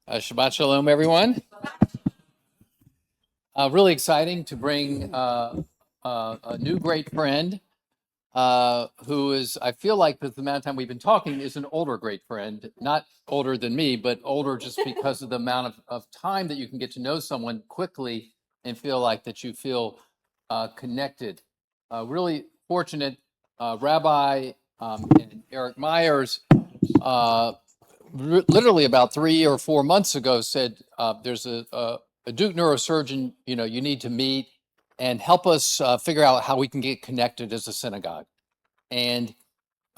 Shabbat Shalom, everyone. Really exciting to bring a new great friend who is, I feel like with the amount of time we've been talking, is an older great friend. Not older than me, but older just because of the amount of time that you can get to know someone quickly and feel like that you feel connected. Really fortunate Rabbi and Eric Myers. Literally about 3 or 4 months ago said there's a Duke neurosurgeon you need to meet and help us figure out how we can get connected as a synagogue. And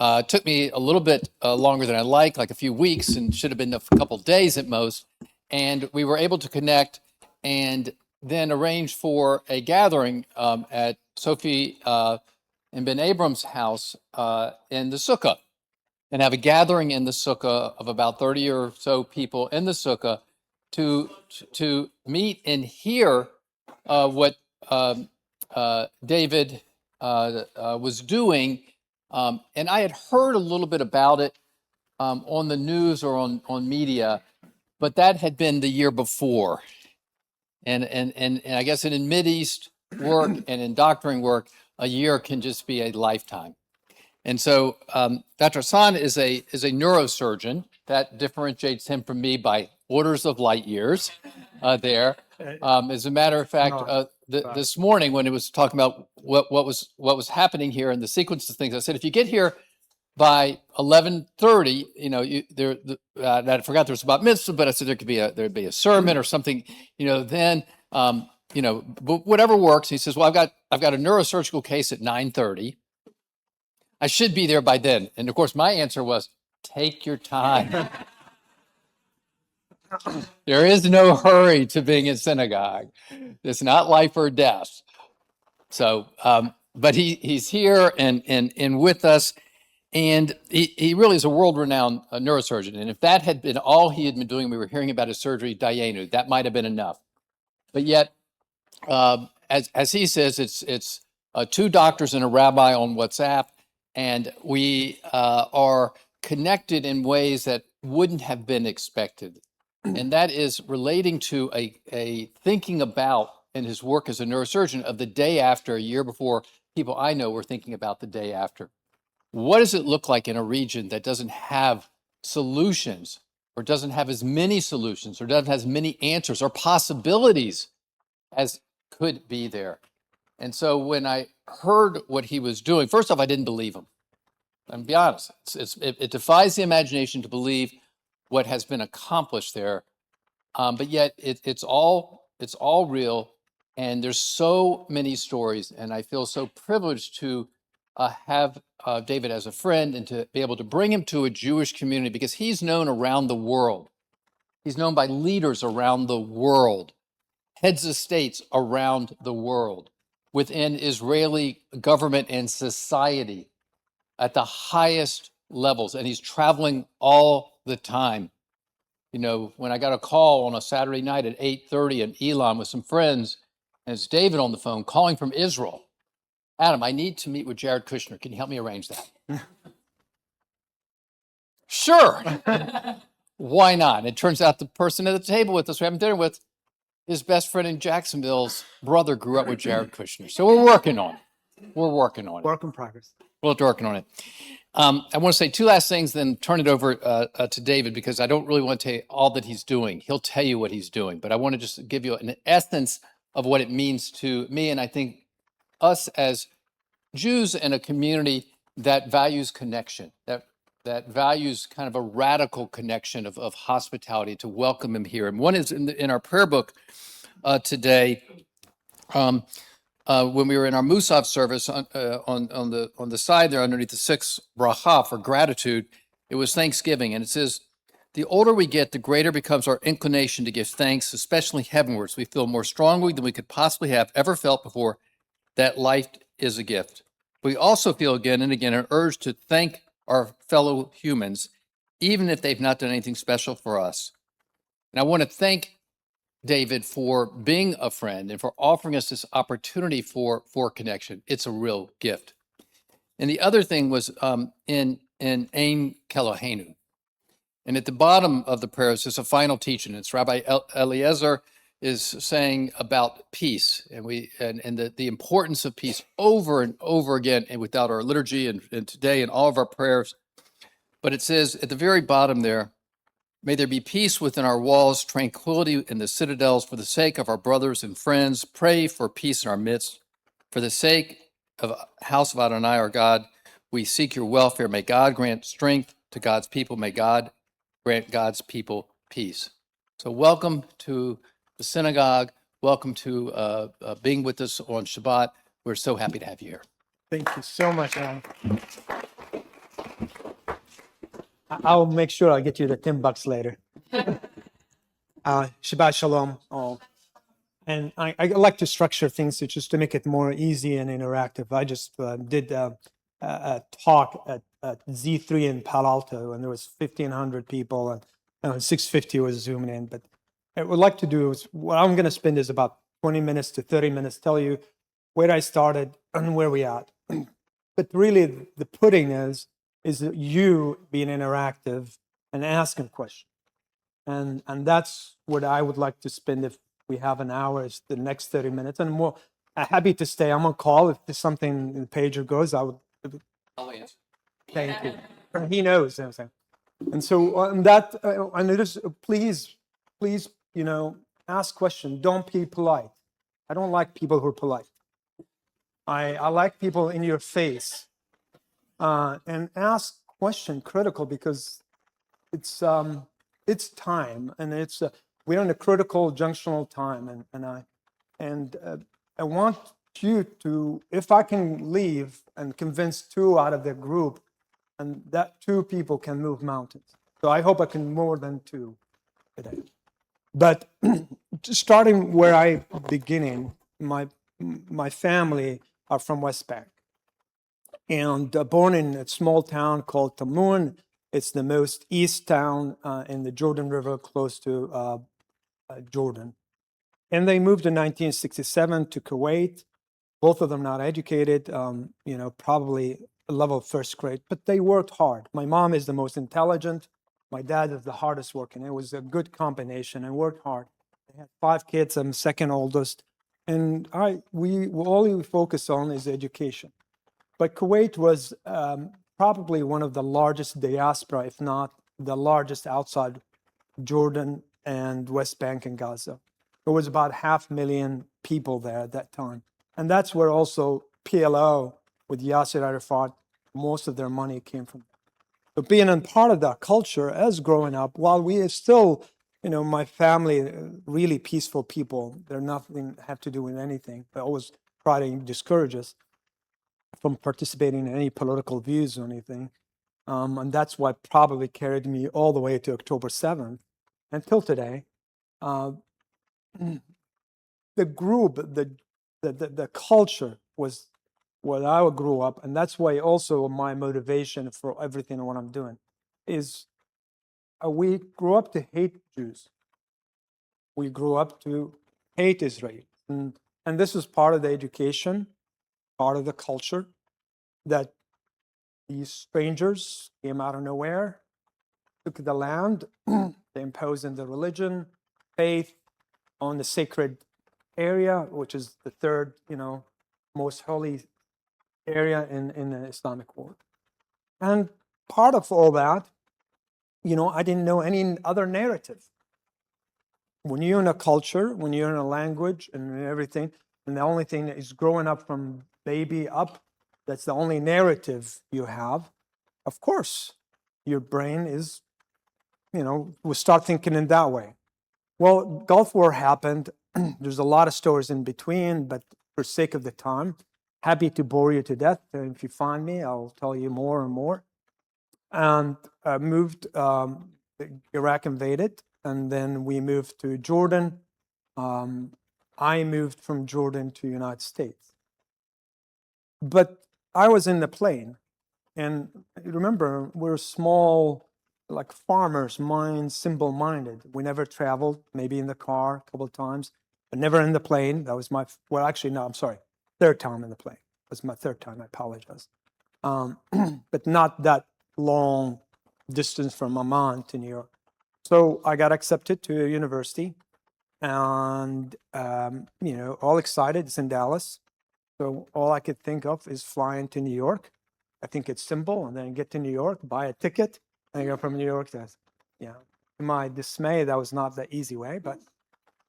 it took me a little bit longer than I like a few weeks, and should have been a couple days at most. And we were able to connect and then arrange for a gathering at Sophie and Ben Abram's house in the Sukkah, and have a gathering in the sukkah of about 30 or so people in the sukkah to meet and hear what David was doing. And I had heard a little bit about it on the news or on media, but that had been the year before. And I guess in Mideast work and in doctoring work, a year can just be a lifetime. And so Dr. Hasan is a neurosurgeon. That differentiates him from me by orders of light years there. As a matter of fact, this morning when it was talking about what was happening here and the sequence of things, I said, if you get here by 11:30, I forgot there was about mitzvah, but I said there'd be a sermon or something, then, but whatever works. He says, well, I've got a neurosurgical case at 9:30. I should be there by then. And of course, my answer was, take your time. There is no hurry to being in synagogue. It's not life or death. So, but he's here and with us. And he really is a world-renowned neurosurgeon. And if that had been all he had been doing, we were hearing about his surgery, Dayenu, that might have been enough. But yet, as he says, it's two doctors and a rabbi on WhatsApp. And we are connected in ways that wouldn't have been expected. And that is relating to a thinking about, in his work as a neurosurgeon, of the day after, a year before. People I know were thinking about the day after. What does it look like in a region that doesn't have solutions, or doesn't have as many solutions, or doesn't have as many answers or possibilities as could be there? And so when I heard what he was doing, first off, I didn't believe him. I'm be honest. It defies the imagination to believe what has been accomplished there, but yet it's all real. And there's so many stories, and I feel so privileged to have David as a friend and to be able to bring him to a Jewish community, because he's known around the world. He's known by leaders around the world, heads of states around the world, within Israeli government and society at the highest levels. And he's traveling all the time. When I got a call on a Saturday night at 8:30 in Elam with some friends, and it's David on the phone calling from Israel. Adam, I need to meet with Jared Kushner. Can you help me arrange that? Sure. Why not? It turns out the person at the table with us, we're having dinner with, his best friend in Jacksonville's brother grew up with Jared Kushner. So we're working on it. Work in progress. We're working on it. I want to say two last things, then turn it over to David, because I don't really want to tell you all that he's doing. He'll tell you what he's doing, but I want to just give you an essence of what it means to me, and I think us as Jews in a community that values connection, that values kind of a radical connection of hospitality, to welcome him here. And one is in our prayer book today. When we were in our Musaf service on the side there underneath the sixth bracha for gratitude, it was Thanksgiving, and it says, the older we get, the greater becomes our inclination to give thanks, especially heavenwards. We feel more strongly than we could possibly have ever felt before that life is a gift. We also feel again and again an urge to thank our fellow humans, even if they've not done anything special for us. And I want to thank David for being a friend and for offering us this opportunity for connection. It's a real gift. And the other thing was in Ein Kelohenu. And at the bottom of the prayer is just a final teaching. It's Rabbi Eliezer is saying about peace, and the importance of peace over and over again, and without our liturgy and today in all of our prayers. But it says at the very bottom there, may there be peace within our walls, tranquility in the citadels, for the sake of our brothers and friends. Pray for peace in our midst. For the sake of house of Adonai, our God, we seek your welfare. May God grant strength to God's people. May God grant God's people peace. So welcome to the synagogue. Welcome to being with us on Shabbat. We're so happy to have you here. Thank you so much, Alan. I'll make sure I get you the $10 later. Shabbat Shalom, all. And I like to structure things just to make it more easy and interactive. I just did a talk at Z3 in Palo Alto, and there was 1,500 people, and 650 was zooming in. But what I would like to do is, what I'm going to spend is about 20 minutes to 30 minutes, tell you where I started and where we at. But really, the pudding is you being interactive and asking questions. And that's what I would like to spend if we have an hour, is the next 30 minutes. And more happy to stay. I'm on call. If there's something in the page goes, I'll answer. Thank you. He knows. You know what I'm saying. And so on that, I notice, please, ask questions. Don't be polite. I don't like people who are polite. I like people in your face. And ask question critical, because it's time, and we're in a critical junctional time, and I want you to, if I can leave and convince 2 out of the group, and that 2 people can move mountains. So I hope I can more than 2 today. But just starting where I beginning, my family are from West Bank, and born in a small town called Tamun. It's the most east town in the Jordan River, close to Jordan. And they moved in 1967 to Kuwait. Both of them not educated, probably a level of first grade, but they worked hard. My mom is the most intelligent. My dad is the hardest working. It was a good combination, and worked hard. They had 5 kids. I'm second oldest. And all we focus on is education. But Kuwait was probably one of the largest diaspora, if not the largest, outside Jordan and West Bank and Gaza. There was about 500,000 people there at that time. And that's where also PLO with Yasser Arafat, most of their money came from. So being a part of that culture as growing up, while we are still, my family, really peaceful people, they're nothing have to do with anything. They always try to discourage us from participating in any political views or anything. And that's what probably carried me all the way to October 7th until today. The group, the culture was where I grew up, and that's why also my motivation for everything what I'm doing is we grew up to hate Jews. We grew up to hate Israel. And this is part of the education, part of the culture, that these strangers came out of nowhere, took the land, they imposed in the religion, faith on the sacred area, which is the third, most holy area in the Islamic world. And part of all that, I didn't know any other narrative. When you're in a culture, when you're in a language and everything, and the only thing that is growing up from baby up, that's the only narrative you have, of course, your brain is, will start thinking in that way. Well, Gulf War happened. There's a lot of stories in between, but for sake of the time, happy to bore you to death. And if you find me, I'll tell you more and more. And moved, Iraq invaded, and then we moved to Jordan. I moved from Jordan to United States. But I was in the plane, and remember, we're small, like farmers, simple-minded. We never traveled, maybe in the car a couple of times, but never in the plane. That was third time in the plane. That was my third time, I apologize. But not that long distance from Amman to New York. So I got accepted to a university, and all excited. It's in Dallas. So all I could think of is flying to New York. I think it's simple, and then get to New York, buy a ticket, and go from New York to, to my dismay, that was not the easy way. But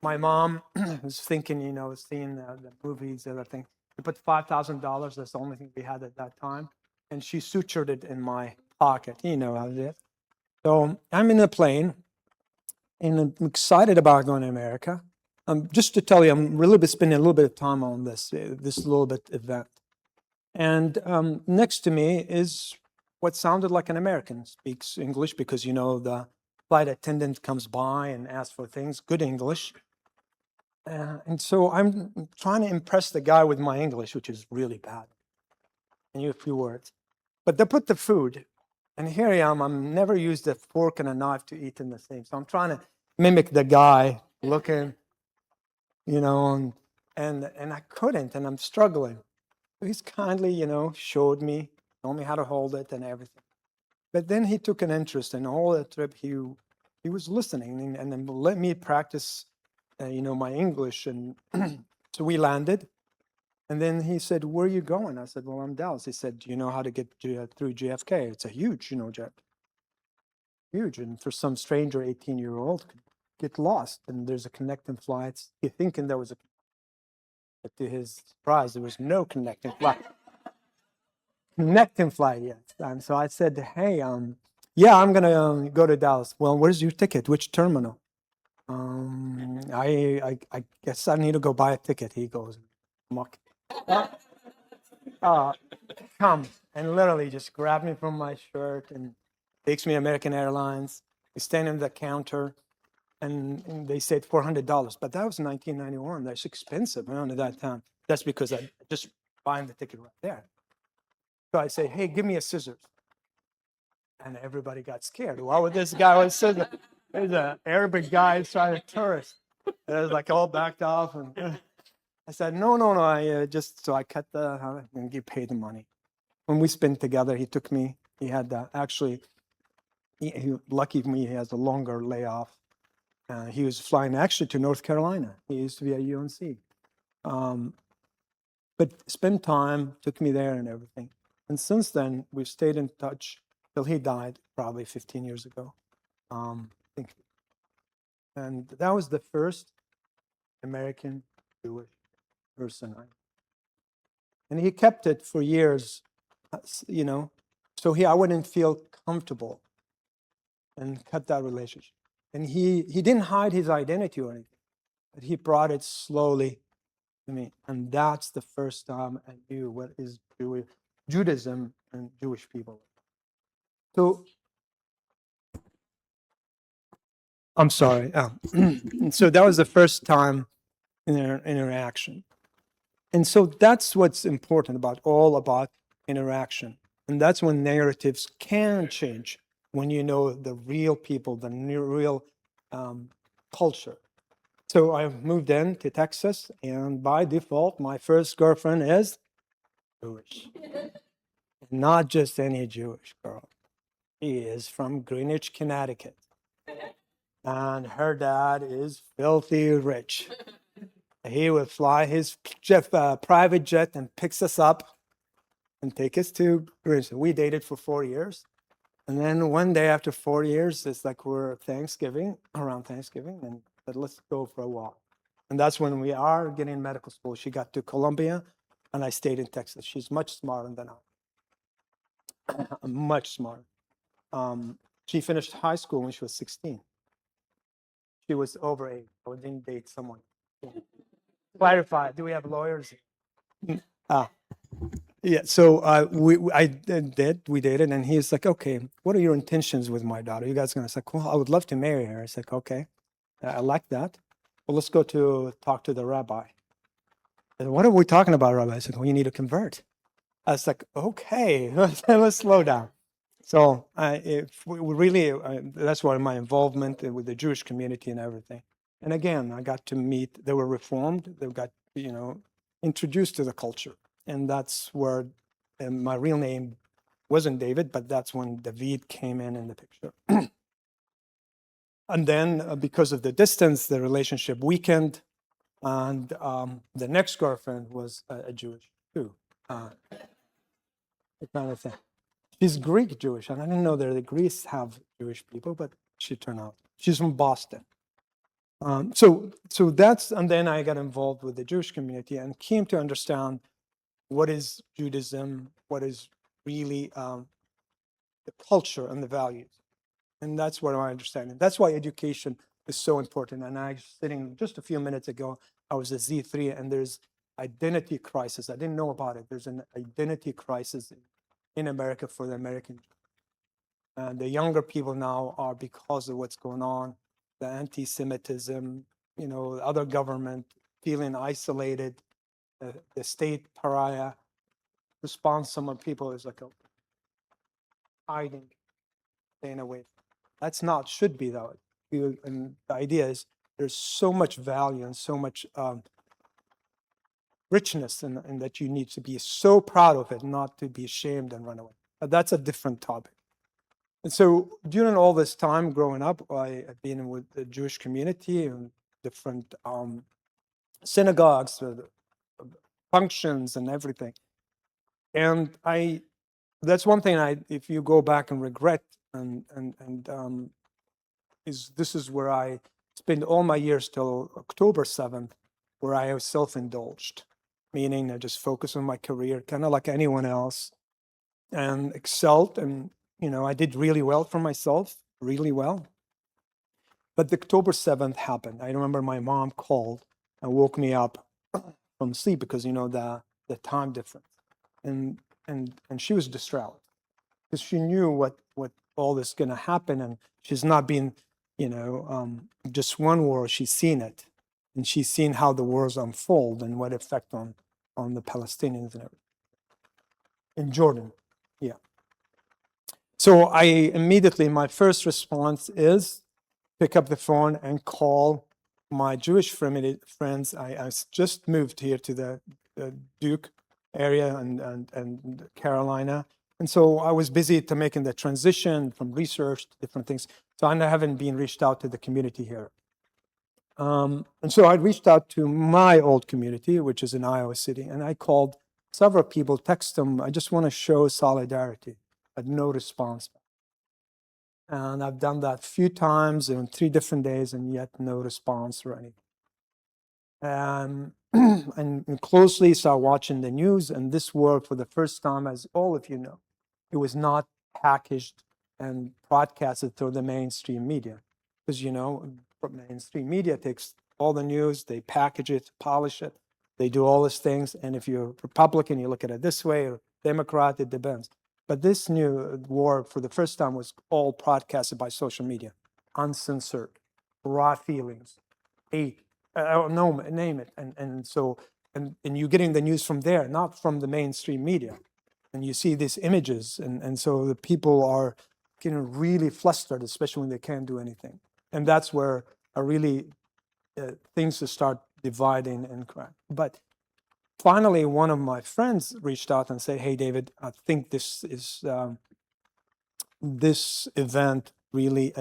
my mom was thinking, seeing the movies, everything. We put $5,000. That's the only thing we had at that time, and she sutured it in my pocket. You know how it is. So I'm in the plane, and I'm excited about going to America. Just to tell you, I'm really spending a little bit of time on this little bit event. And next to me is what sounded like an American, speaks English because, the flight attendant comes by and asks for things, good English. And so I'm trying to impress the guy with my English, which is really bad. I knew a few words. But they put the food, and here I am. I'm never used a fork and a knife to eat in the same. So I'm trying to mimic the guy looking, and I couldn't, and I'm struggling. So he's kindly, showed me, told me how to hold it and everything. But then he took an interest in all the trip. He was listening and then let me practice, my English. And so we landed. And then he said, "Where are you going?" I said, "Well, I'm Dallas." He said, "Do you know how to get through JFK? It's a huge, jet. Huge. And for some stranger, 18-year-old, could get lost. And there's a connecting flight." He thinking there was but to his surprise, there was no connecting flight. Connecting flight, yes. And so I said, "Hey, yeah, I'm gonna go to Dallas." "Well, where's your ticket? Which terminal?" I guess I need to go buy a ticket." He goes, "Muck." Come and literally just grabbed me from my shirt and takes me to American Airlines. We stand in the counter, and they said $400, but that was 1991. That's expensive around at that time. That's because I just buying the ticket right there. So I say, "Hey, give me a scissors," and everybody got scared. Why would this guy with scissors? There's an Arabic guy trying to tourist. And I was like all backed off, and I said, "No. I so I cut and he paid the money." When we spent together, he took me. He had actually, lucky for me, he has a longer layoff. He was flying actually to North Carolina. He used to be at UNC. But spent time, took me there and everything. And since then, we've stayed in touch till he died, probably 15 years ago. I think. And that was the first American Jewish person. And he kept it for years, so I wouldn't feel comfortable and cut that relationship. And he didn't hide his identity or anything, but he brought it slowly to me. And that's the first time I knew what is Judaism and Jewish people. So, I'm sorry. So that was the first time in our interaction. And so that's what's important about interaction. And that's when narratives can change, when you know the real people, the real culture. So I moved into Texas, and by default, my first girlfriend is Jewish. Not just any Jewish girl. She is from Greenwich, Connecticut. And her dad is filthy rich. He would fly his private jet and picks us up and take us to Greenwich. We dated for 4 years. And then one day after 4 years, it's like we're around Thanksgiving, and said, "Let's go for a walk." And that's when we are getting medical school. She got to Columbia, and I stayed in Texas. She's much smarter than I. I'm much smarter. She finished high school when she was 16. She was over 8. I didn't date someone. Clarify. Do we have lawyers? Yeah. So we dated, and he's like, "Okay, what are your intentions with my daughter? You guys gonna?" I said, "Well, I would love to marry her." I said, "Okay, I like that. Well, let's go to talk to the rabbi." And, "What are we talking about, Rabbi?" I said, "Well, you need to convert." I was like, "Okay, let's slow down." So we really, that's why my involvement with the Jewish community and everything. And again, I got to meet. They were reformed. They got introduced to the culture, and that's where my real name wasn't David, but that's when David came in the picture. And then because of the distance, the relationship weakened. And the next girlfriend was a Jewish too, that kind of thing. She's Greek Jewish, and I didn't know that the Greeks have Jewish people, but she turned out. She's from Boston. So that's, and then I got involved with the Jewish community and came to understand what is Judaism, what is really the culture and the values. And that's what I understand. And that's why education is so important. And I was sitting just a few minutes ago, I was at Z3, and there's identity crisis. I didn't know about it. There's an identity crisis in America for the American. And the younger people now are, because of what's going on, the anti-Semitism, the other government feeling isolated, the state pariah response. Some of people is like a hiding, staying away. That's not, should be though. And the idea is there's so much value and so much richness in that you need to be so proud of it, not to be ashamed and run away. But that's a different topic. And so during all this time growing up, I have been with the Jewish community and different synagogues, functions and everything. And that's one thing if you go back and regret, this is where I spent all my years till October 7th, where I was self-indulged, meaning I just focused on my career, kind of like anyone else, and excelled. And, I did really well for myself, really well. But the October 7th happened. I remember my mom called and woke me up from sleep because, the time difference. And she was distraught because she knew what all this going to happen. And she's not been, just one war, she's seen it. And she's seen how the wars unfold and what effect on the Palestinians and everything. In Jordan, yeah. So I immediately, my first response is pick up the phone and call my Jewish friends. I just moved here to the Duke area and Carolina. And so I was busy to making the transition from research to different things. So I haven't been reached out to the community here. And so I reached out to my old community, which is in Iowa City, and I called several people, text them, I just want to show solidarity, but no response. And I've done that a few times in 3 different days, and yet no response or anything. And closely start watching the news, and this war, for the first time, as all of you know, it was not packaged and broadcasted through the mainstream media. Because, mainstream media takes all the news, they package it, polish it, they do all these things. And if you're Republican, you look at it this way, or Democrat, it depends. But this new war, for the first time, was all broadcasted by social media, uncensored, raw feelings, hate, name it. And so you're getting the news from there, not from the mainstream media. And you see these images, and so the people are getting really flustered, especially when they can't do anything. And that's where things start dividing and crack. But finally, one of my friends reached out and said, "Hey, David, I think this event really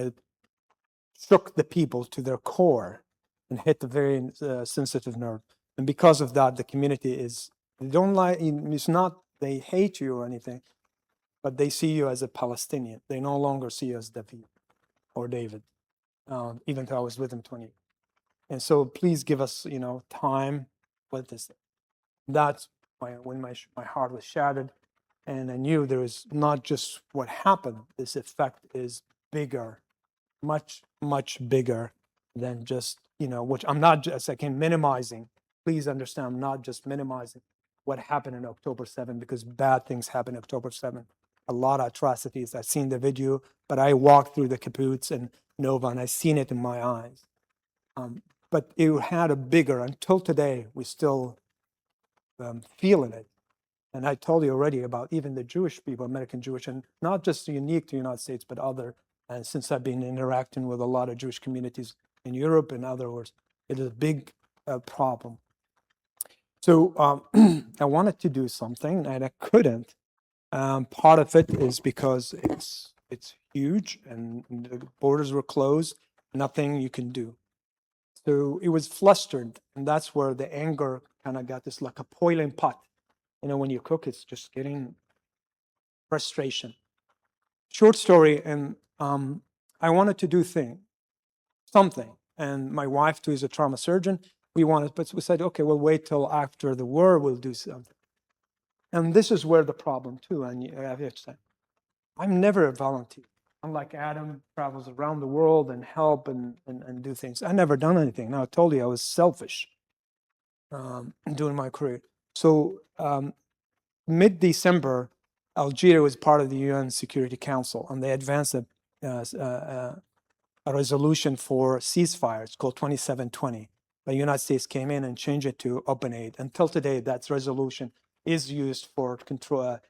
shook the people to their core and hit a very sensitive nerve. And because of that, the community they don't like, it's not they hate you or anything, but they see you as a Palestinian. They no longer see you as David or David, even though I was with him 20 years. And so please give us, time with this." That's when my heart was shattered. And I knew there was not just what happened, this effect is bigger, much, much bigger than just, which I'm not just, minimizing. Please understand, I'm not just minimizing what happened in October 7th, because bad things happened October 7th. A lot of atrocities. I've seen the video, but I walked through the kibbutz and Nova, and I've seen it in my eyes. But it had a bigger, until today, we still feeling it. And I told you already about even the Jewish people, American Jewish, and not just unique to the United States, but other. And since I've been interacting with a lot of Jewish communities in Europe and other words, it is a big problem. So I wanted to do something, and I couldn't Part of it is because it's huge and the borders were closed, nothing you can do. So it was flustered, and that's where the anger kind of got this like a boiling pot. When you cook, it's just getting frustration. Short story, and I wanted to do something, and my wife too is a trauma surgeon. But we said, okay, we'll wait till after the war, we'll do something. And this is where the problem too, and I have to say, I'm never a volunteer. Unlike Adam, travels around the world and help and do things. I never done anything. Now I told you I was selfish during my career. So mid-December, Algeria was part of the UN Security Council, and they advanced a resolution for ceasefire. It's called 2720. The United States came in and changed it to open aid. Until today, that resolution is used for control,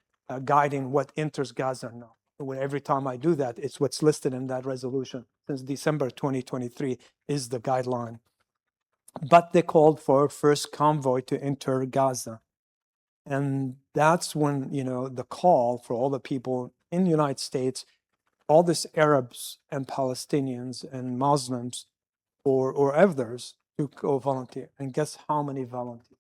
guiding what enters Gaza now. Every time I do that, it's what's listed in that resolution since December 2023 is the guideline. But they called for first convoy to enter Gaza. And that's when, the call for all the people in the United States, all these Arabs and Palestinians and Muslims or others to go volunteer. And guess how many volunteers?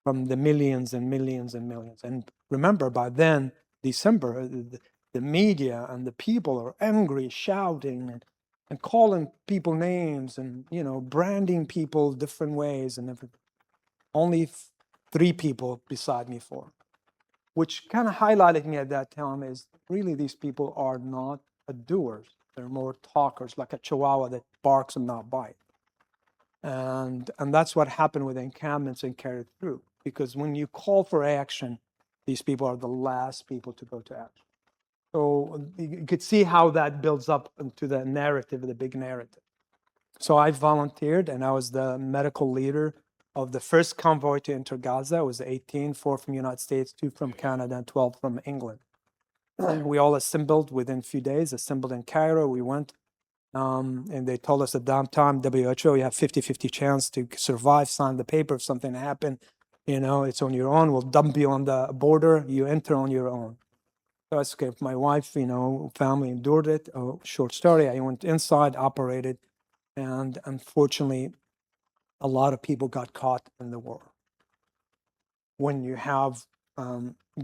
From the millions and millions and millions. And remember, by then, December, the media and the people are angry, shouting and calling people names and, branding people different ways and everything. Only 3 people beside me, 4. Which kind of highlighted me at that time is really these people are not doers. They're more talkers, like a chihuahua that barks and not bite. And that's what happened with encampments and carried through. Because when you call for action, these people are the last people to go to action. So you could see how that builds up into the narrative, the big narrative. So I volunteered, and I was the medical leader of the first convoy to enter Gaza. It was 18, 4 from the United States, 2 from Canada, and 12 from England. We all assembled within a few days, assembled in Cairo. We went, and they told us at that time, WHO, you have 50-50 chance to survive, sign the paper. If something happened, it's on your own. We'll dump you on the border. You enter on your own. So it's okay. My wife, family endured it. Short story, I went inside, operated, and unfortunately, a lot of people got caught in the war. When you have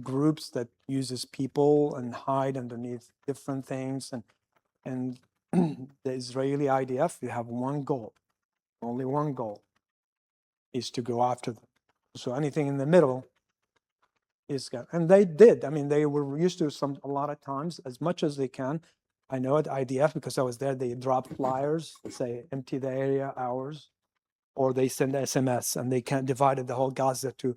groups that uses people and hide underneath different things, and the Israeli IDF, you have one goal, only one goal, is to go after them. So anything in the middle is gone. And they did. I mean, they were used to a lot of times, as much as they can. I know at IDF, because I was there, they dropped flyers, say, empty the area, ours, or they send SMS, and they divided the whole Gaza to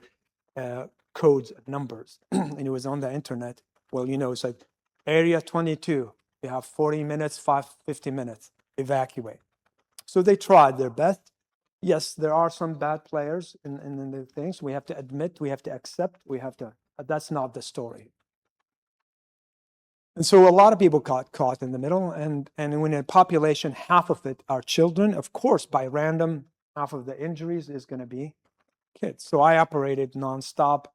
codes, numbers, and it was on the internet. Well, it's like area 22, you have 40 minutes, 50 minutes, evacuate. So they tried their best. Yes, there are some bad players in the things. We have to admit, we have to accept, but that's not the story. And so a lot of people got caught in the middle, and when a population, half of it are children, of course, by random, half of the injuries is going to be kids. So I operated nonstop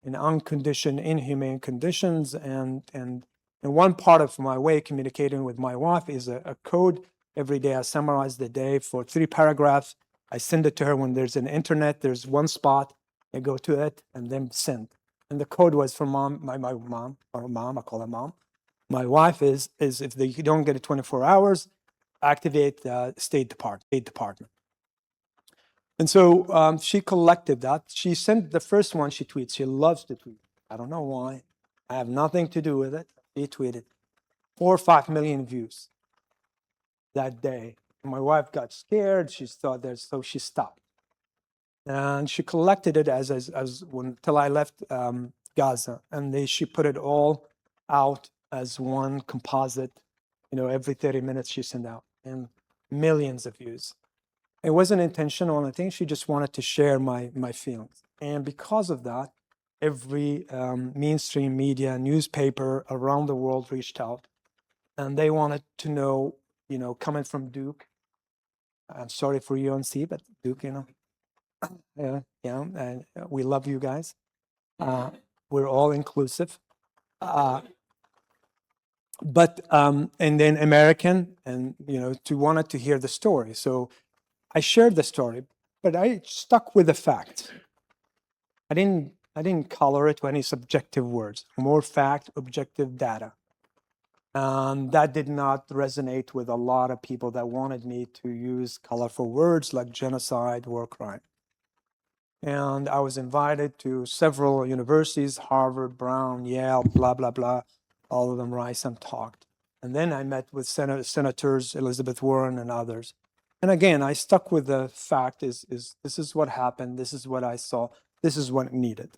in unconditioned, inhumane conditions, and one part of my way of communicating with my wife is a code. Every day I summarize the day for 3 paragraphs. I send it to her when there's an internet, there's one spot, I go to it and then send. And the code was from my mom, I call her mom. My wife is if they don't get it 24 hours, activate the State Department. And so she collected that. She sent the first one she tweets. She loves to tweet. I don't know why. I have nothing to do with it. She tweeted 4 or 5 million views that day. And my wife got scared. She thought that, so she stopped. And she collected it until I left Gaza. And she put it all out as one composite. Every 30 minutes she sent out, and millions of views. It wasn't intentional, I think she just wanted to share my feelings. And because of that, every mainstream media, newspaper around the world reached out, and they wanted to know, coming from Duke, I'm sorry for UNC, but Duke, and we love you guys. we're all inclusive. And then American, and to wanted to hear the story. So I shared the story, but I stuck with the fact. I didn't color it with any subjective words, more fact, objective data. That did not resonate with a lot of people that wanted me to use colorful words like genocide, war crime. And I was invited to several universities, Harvard, Brown, Yale, blah, blah, blah, all of them, Rice, and talked. And then I met with Senators Elizabeth Warren and others. And again, I stuck with the fact is this is what happened, this is what I saw, this is what needed.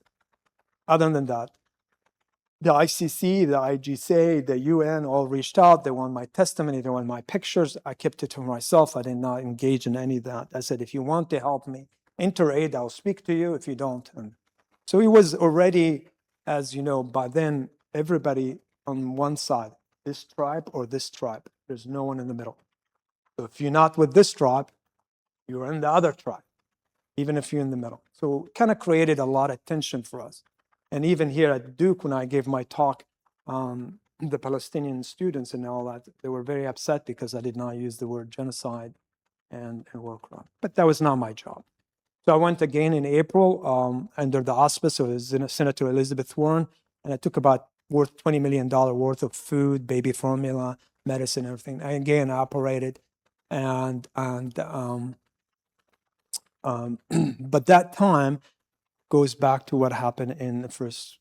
Other than that, the ICC, the IGC, the UN all reached out. They want my testimony, they want my pictures. I kept it to myself. I did not engage in any of that. I said, if you want to help me interaid, I'll speak to you. If you don't. And so it was already, as you know, by then, everybody on one side, this tribe or this tribe. There's no one in the middle. So if you're not with this tribe, you're in the other tribe, even if you're in the middle. So it kind of created a lot of tension for us. And even here at Duke, when I gave my talk, the Palestinian students and all that, they were very upset because I did not use the word genocide and war crime. But that was not my job. So I went again in April under the auspice of Senator Elizabeth Warren, and I took about $20 million worth of food, baby formula, medicine, everything. I again operated, but that time goes back to what happened in the first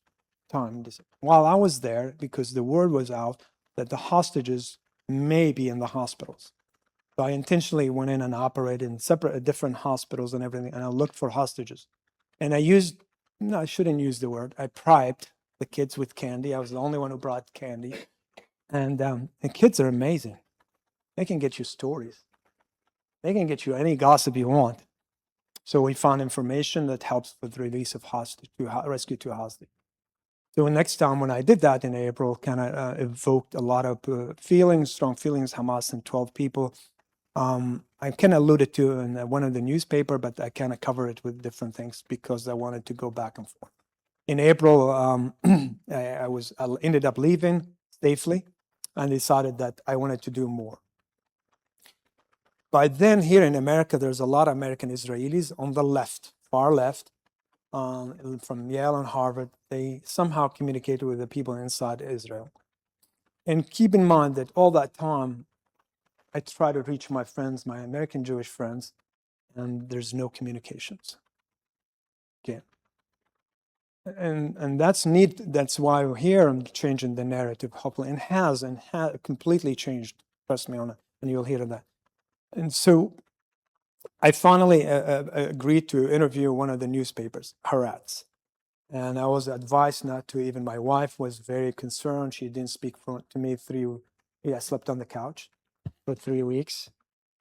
time. While I was there, because the word was out that the hostages may be in the hospitals. So I intentionally went in and operated in different hospitals and everything, and I looked for hostages. And I shouldn't use the word, I bribed the kids with candy. I was the only one who brought candy. And the kids are amazing. They can get you stories. They can get you any gossip you want. So we found information that helps with the release of rescue two hostages. So next time when I did that in April, kind of evoked a lot of strong feelings, Hamas and 12 people. I kind of alluded to in one of the newspaper, but I kind of cover it with different things because I wanted to go back and forth. In April, I ended up leaving safely and decided that I wanted to do more. By then, here in America, there's a lot of American Israelis on the left, far left, from Yale and Harvard. They somehow communicated with the people inside Israel. And keep in mind that all that time, I try to reach my friends, my American Jewish friends, and there's no communications. Again. And that's neat. That's why we're here and changing the narrative, hopefully, and has completely changed. Trust me on it, and you'll hear that. And so I finally agreed to interview one of the newspapers, Haaretz. And I was advised not to. Even my wife was very concerned. She didn't speak to me I slept on the couch for 3 weeks.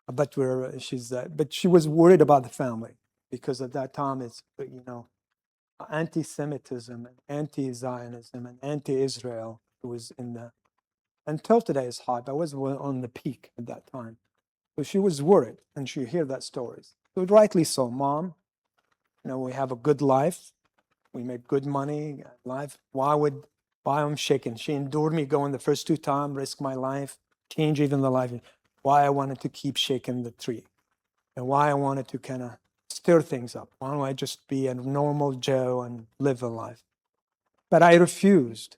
But she was worried about the family because at that time it's anti-Semitism and anti-Zionism and anti-Israel was until today is high. But I was on the peak at that time. So she was worried, and she heard that stories. So rightly so, Mom. We have a good life. We make good money. Life. Why I'm shaking? She endured me going the first 2 times, risk my life, change even the life. Why I wanted to keep shaking the tree, and why I wanted to kind of stir things up. Why don't I just be a normal Joe and live a life? But I refused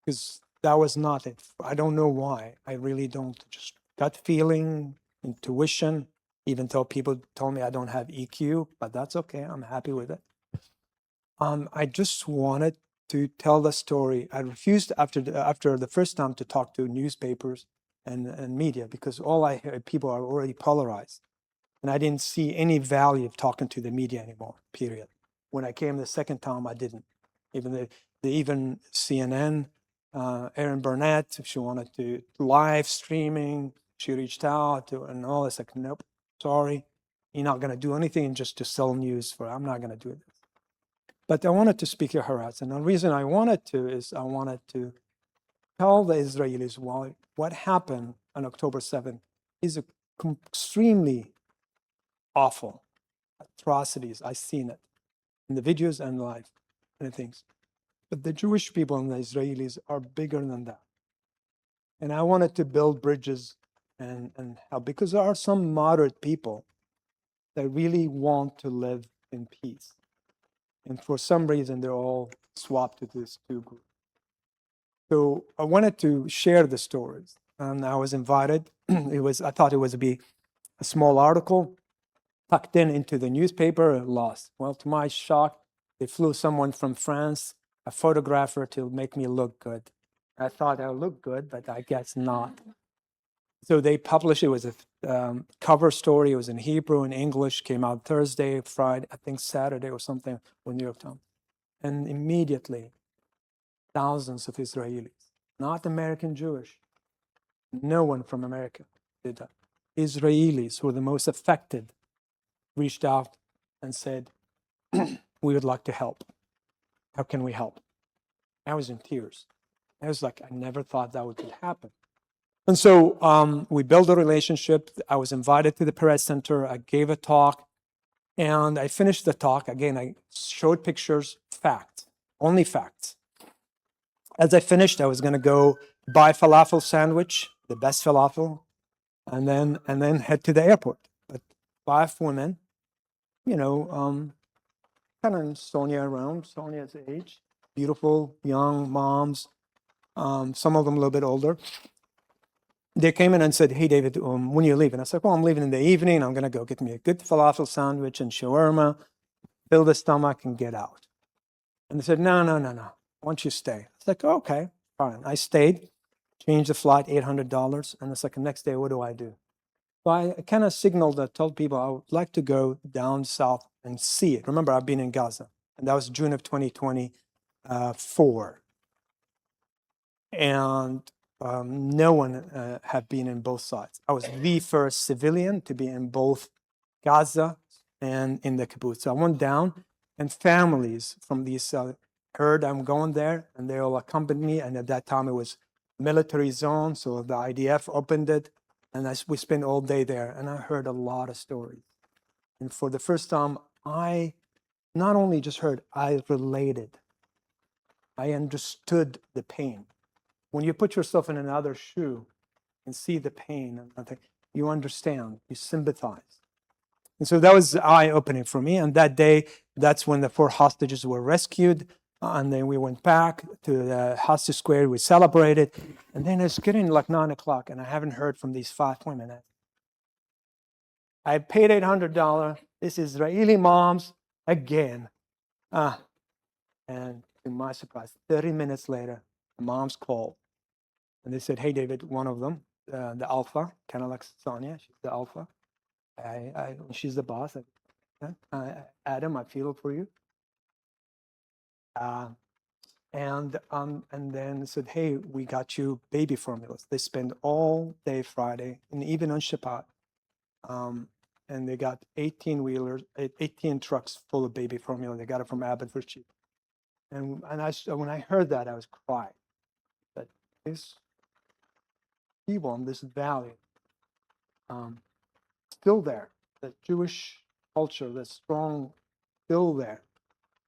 because that was not it. I don't know why. I really don't. Just gut feeling, intuition, even though people told me I don't have EQ, but that's okay. I'm happy with it. I just wanted to tell the story. I refused after the first time to talk to newspapers and media because all I heard, people are already polarized. And I didn't see any value of talking to the media anymore, period. When I came the second time, I didn't. Even CNN, Erin Burnett, if she wanted to live streaming, she reached out and all this. Like, nope, sorry, you're not going to do anything just to sell news I'm not going to do this. But I wanted to speak to Haaretz. And the reason I wanted to is I wanted to tell the Israelis what happened on October 7th is extremely awful atrocities. I've seen it in the videos and live and things. But the Jewish people and the Israelis are bigger than that. And I wanted to build bridges and help, because there are some moderate people that really want to live in peace. And for some reason, they're all swapped to these two groups. So I wanted to share the stories, and I was invited. I thought it was to be a small article tucked into the newspaper, lost. Well, to my shock, they flew someone from France, a photographer, to make me look good. I thought I would look good, but I guess not. So they published it was a cover story. It was in Hebrew and English. Came out Thursday, Friday, I think Saturday or something, with New York Times. And immediately, thousands of Israelis, not American Jewish, no one from America did that. Israelis, who were the most affected, reached out and said, we would like to help. How can we help? I was in tears. I was like, I never thought that would happen. And so we built a relationship. I was invited to the Perez Center. I gave a talk, and I finished the talk. Again, I showed pictures, facts, only facts. As I finished, I was going to go buy falafel sandwich, the best falafel, and then head to the airport. But 5 women, kind of Sonia around, Sonia's age, beautiful, young moms, some of them a little bit older. They came in and said, hey, David, when are you leaving? I said, well, I'm leaving in the evening. I'm going to go get me a good falafel sandwich and shawarma, fill the stomach, and get out. And they said, no. Why don't you stay? I was like, okay, fine. I stayed, changed the flight, $800. And it's like, the next day, what do I do? So I kind of signaled, told people I would like to go down south and see it. Remember, I've been in Gaza, and that was June of 2024. And no one had been in both sides. I was the first civilian to be in both Gaza and in the kibbutz. So I went down, and families from these heard I'm going there, and they all accompanied me. And at that time, it was military zone, so the IDF opened it, and we spent all day there. And I heard a lot of stories. And for the first time, I not only just heard, I related. I understood the pain. When you put yourself in another shoe and see the pain, you understand, you sympathize. And so that was eye-opening for me. And that day, that's when the 4 hostages were rescued. And then we went back to the hostage square. We celebrated. And then it's getting like 9 o'clock, and I haven't heard from these 5 women. I paid $800. This Israeli moms again. And to my surprise, 30 minutes later, the moms called. And they said, hey, David, one of them, the alpha, kind of like Sonia, she's the alpha. She's the boss. Adam, I feel for you. And then said, hey, we got you baby formulas. They spend all day Friday and even on Shabbat. And they got 18 trucks full of baby formula. They got it from Abbott for cheap. And when I heard that, I was crying. That this people in this valley, still there. The Jewish culture, that's strong, still there.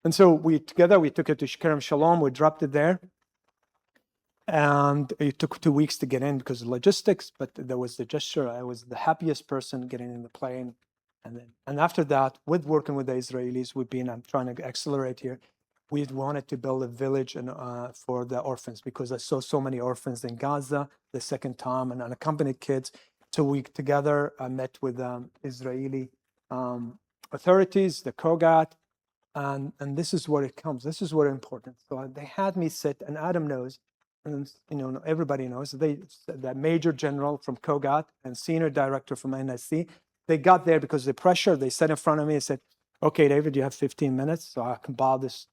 And so we took it to Kerem Shalom. We dropped it there. And it took 2 weeks to get in because of logistics, but there was the gesture. I was the happiest person getting in the plane. And after that, with working with the Israelis, I'm trying to accelerate here. We wanted to build a village for the orphans, because I saw so many orphans in Gaza the second time, and unaccompanied kids. So we together met with Israeli authorities, the Kogat, and this is where it comes. This is where it's important. So they had me sit, and Adam knows, and everybody knows, that Major General from Kogat and Senior Director from NSC, they got there because of the pressure. They sat in front of me and said, okay, David, you have 15 minutes. So I compiled this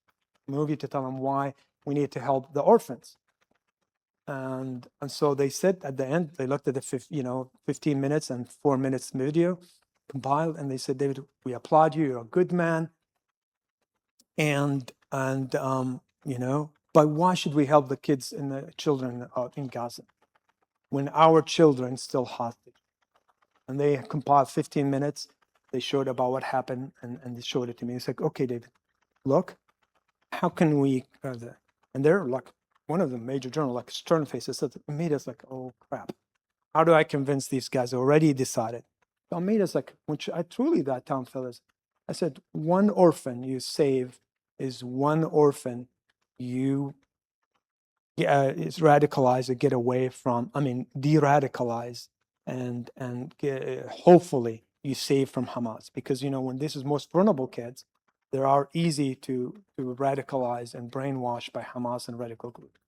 movie to tell them why we need to help the orphans. And so they said at the end, they looked at the 15 minutes and 4 minutes video compiled, and they said, David, we applaud you. You're a good man. And but why should we help the kids and the children in Gaza when our children still hostage? And they compiled 15 minutes. They showed about what happened, and they showed it to me. It's like, okay, David, look, how can we And they're like, one of the major journals, like Stern Faces, it made us like, oh crap. How do I convince these guys? Already decided. So I made us like, which I truly that time, fellas. I said, one orphan you save is one orphan you is radicalized or get away from, de-radicalize and hopefully you save from Hamas. Because, when this is most vulnerable kids, they are easy to radicalize and brainwash by Hamas and radical groups.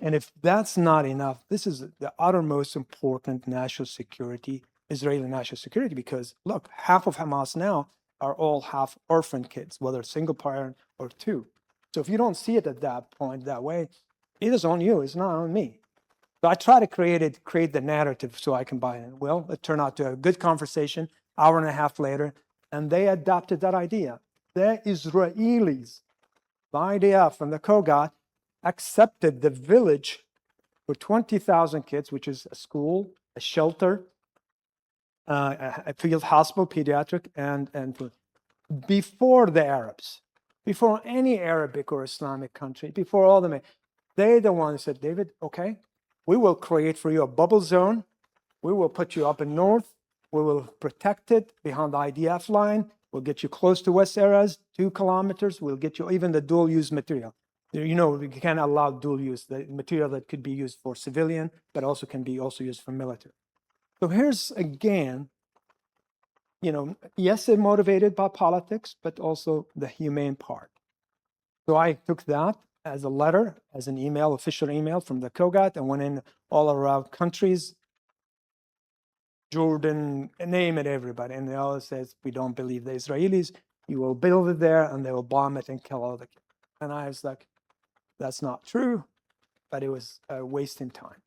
And if that's not enough, this is the uttermost important national security, Israeli national security, because look, half of Hamas now are all half orphan kids, whether single parent or two. So if you don't see it at that point that way, it is on you, it's not on me. So I try to create the narrative so I can buy it. Well, it turned out to a good conversation, hour and a half later, and they adopted that idea. The Israelis, the IDF and the Kogat, accepted the village for 20,000 kids, which is a school, a shelter, a field hospital, pediatric, and food. Before the Arabs, before any Arabic or Islamic country, before all the men, they're the ones that said, David, okay, we will create for you a bubble zone. We will put you up in north. We will protect it behind the IDF line. We'll get you close to West areas, 2 kilometers. We'll get you even the dual use material. You can't allow dual use, the material that could be used for civilian, but also can be also used for military. So here's again, yes, they're motivated by politics, but also the humane part. So I took that as a letter, as an email, official email from the Kogat, and went in all around countries, Jordan, name it, everybody. And they all says, we don't believe the Israelis. You will build it there and they will bomb it and kill all the kids. And I was like, that's not true, but it was wasting time.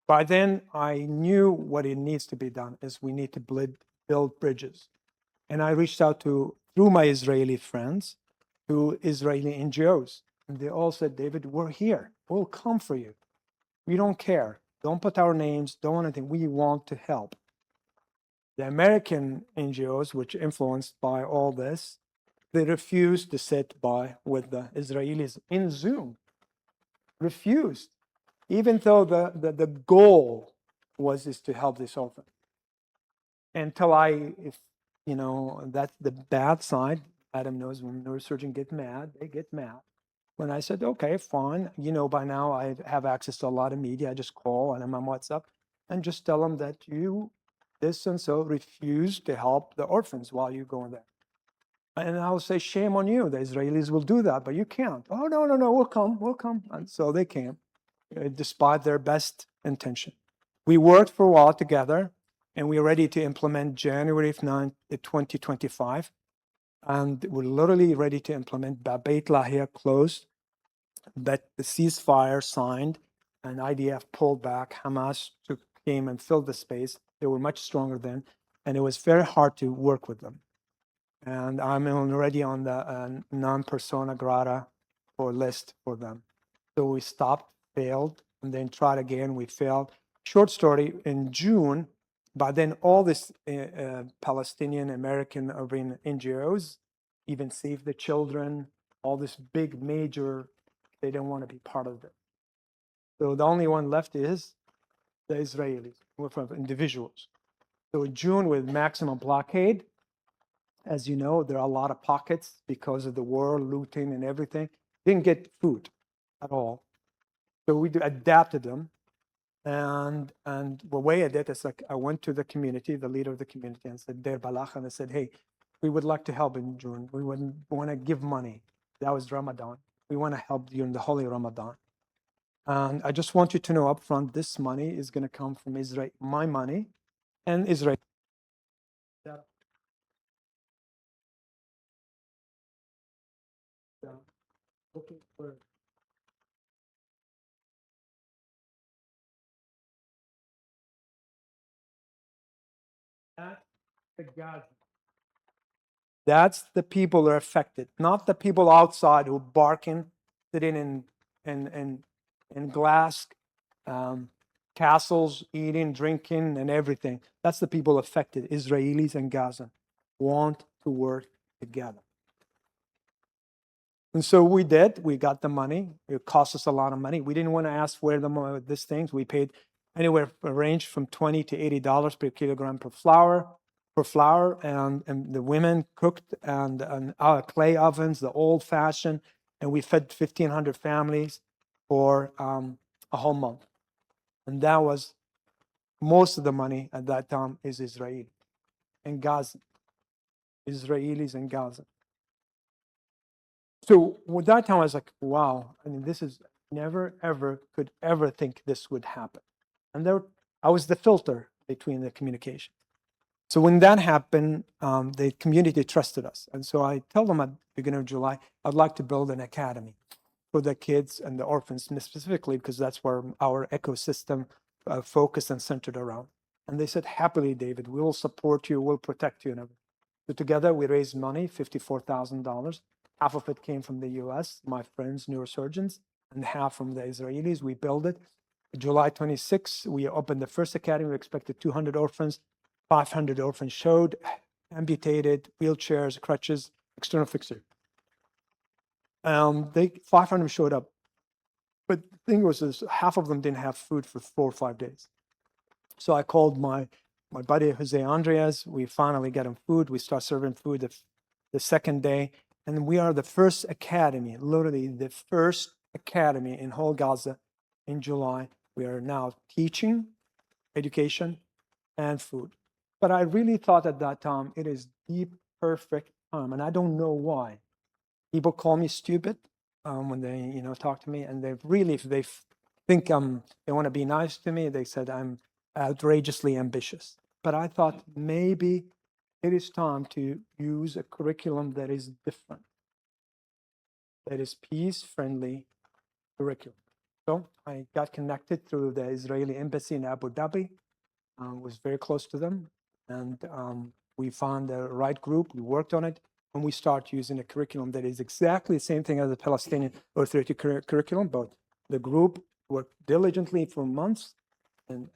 By then, I knew what it needs to be done is we need to build bridges. And I reached out through my Israeli friends, to Israeli NGOs. And they all said, David, we're here. We'll come for you. We don't care. Don't put our names, don't want anything. We want to help. The American NGOs, which are influenced by all this, they refused to sit by with the Israelis in Zoom. Refused. Even though the goal is to help this orphan. Until that's the bad side. Adam knows when neurosurgeons get mad, they get mad. When I said, okay, fine, by now I have access to a lot of media. I just call and I'm on WhatsApp and just tell them that you, this and so, refuse to help the orphans while you're going there. And I'll say, shame on you. The Israelis will do that, but you can't. Oh, no, we'll come. And so they came, despite their best intention. We worked for a while together, and we're ready to implement January 9th, 2025. And we're literally ready to implement Beit Lahia closed, but the ceasefire signed, and IDF pulled back. Hamas came and filled the space. They were much stronger then, and it was very hard to work with them. And I'm already on the non-persona grata list for them. So we stopped, failed, and then tried again. We failed. Short story, in June, by then all this Palestinian American urban NGOs, even Save the Children, all this big major, they don't want to be part of it. So the only one left is the Israelis, from individuals. So in June, with maximum blockade, as you know, there are a lot of pockets because of the war, looting and everything. Didn't get food at all. So we adapted them. And the way I did is like, I went to the community, the leader of the community, and said, Der Balach, and I said, hey, we would like to help in June. We want to give money. That was Ramadan. We want to help during the holy Ramadan. And I just want you to know up front, this money is going to come from Israel, my money, and Israel. Looking for that, the Gaza. That's the people that are affected, not the people outside who barking, sitting in glass castles, eating, drinking, and everything. That's the people affected. Israelis and Gaza want to work together. And so we did. We got the money. It cost us a lot of money. We didn't want to ask where these things. We paid anywhere range from $20 to $80 per kilogram for flour, and the women cooked and our clay ovens, the old fashioned, and we fed 1,500 families for a whole month. And that was most of the money at that time is Israeli and Gaza, Israelis and Gaza. So with that time, I was like, wow, I mean, this is never, ever, could ever think this would happen. And there, I was the filter between the communication. So when that happened, the community trusted us. And so I tell them at the beginning of July, I'd like to build an academy for the kids and the orphans specifically, because that's where our ecosystem focused and centered around. And they said, happily, David, we will support you, we'll protect you. And everything. So together we raised money, $54,000. Half of it came from the US, my friends, neurosurgeons, and half from the Israelis. We built it. July 26, we opened the first academy. We expected 200 orphans. 500 orphans showed, amputated, wheelchairs, crutches, external fixture. 500 showed up. But the thing was, half of them didn't have food for 4 or 5 days. So I called my buddy Jose Andreas. We finally got him food. We start serving food the second day. And we are the first academy, literally the first academy in whole Gaza in July. We are now teaching, education, and food. But I really thought at that time, it is the perfect time. And I don't know why. People call me stupid when they, talk to me. And they really, if they think they want to be nice to me, they said I'm outrageously ambitious. But I thought maybe it is time to use a curriculum that is different, that is peace-friendly curriculum. So I got connected through the Israeli embassy in Abu Dhabi, was very close to them, and we found the right group, we worked on it, and we start using a curriculum that is exactly the same thing as the Palestinian Authority curriculum, but the group worked diligently for months and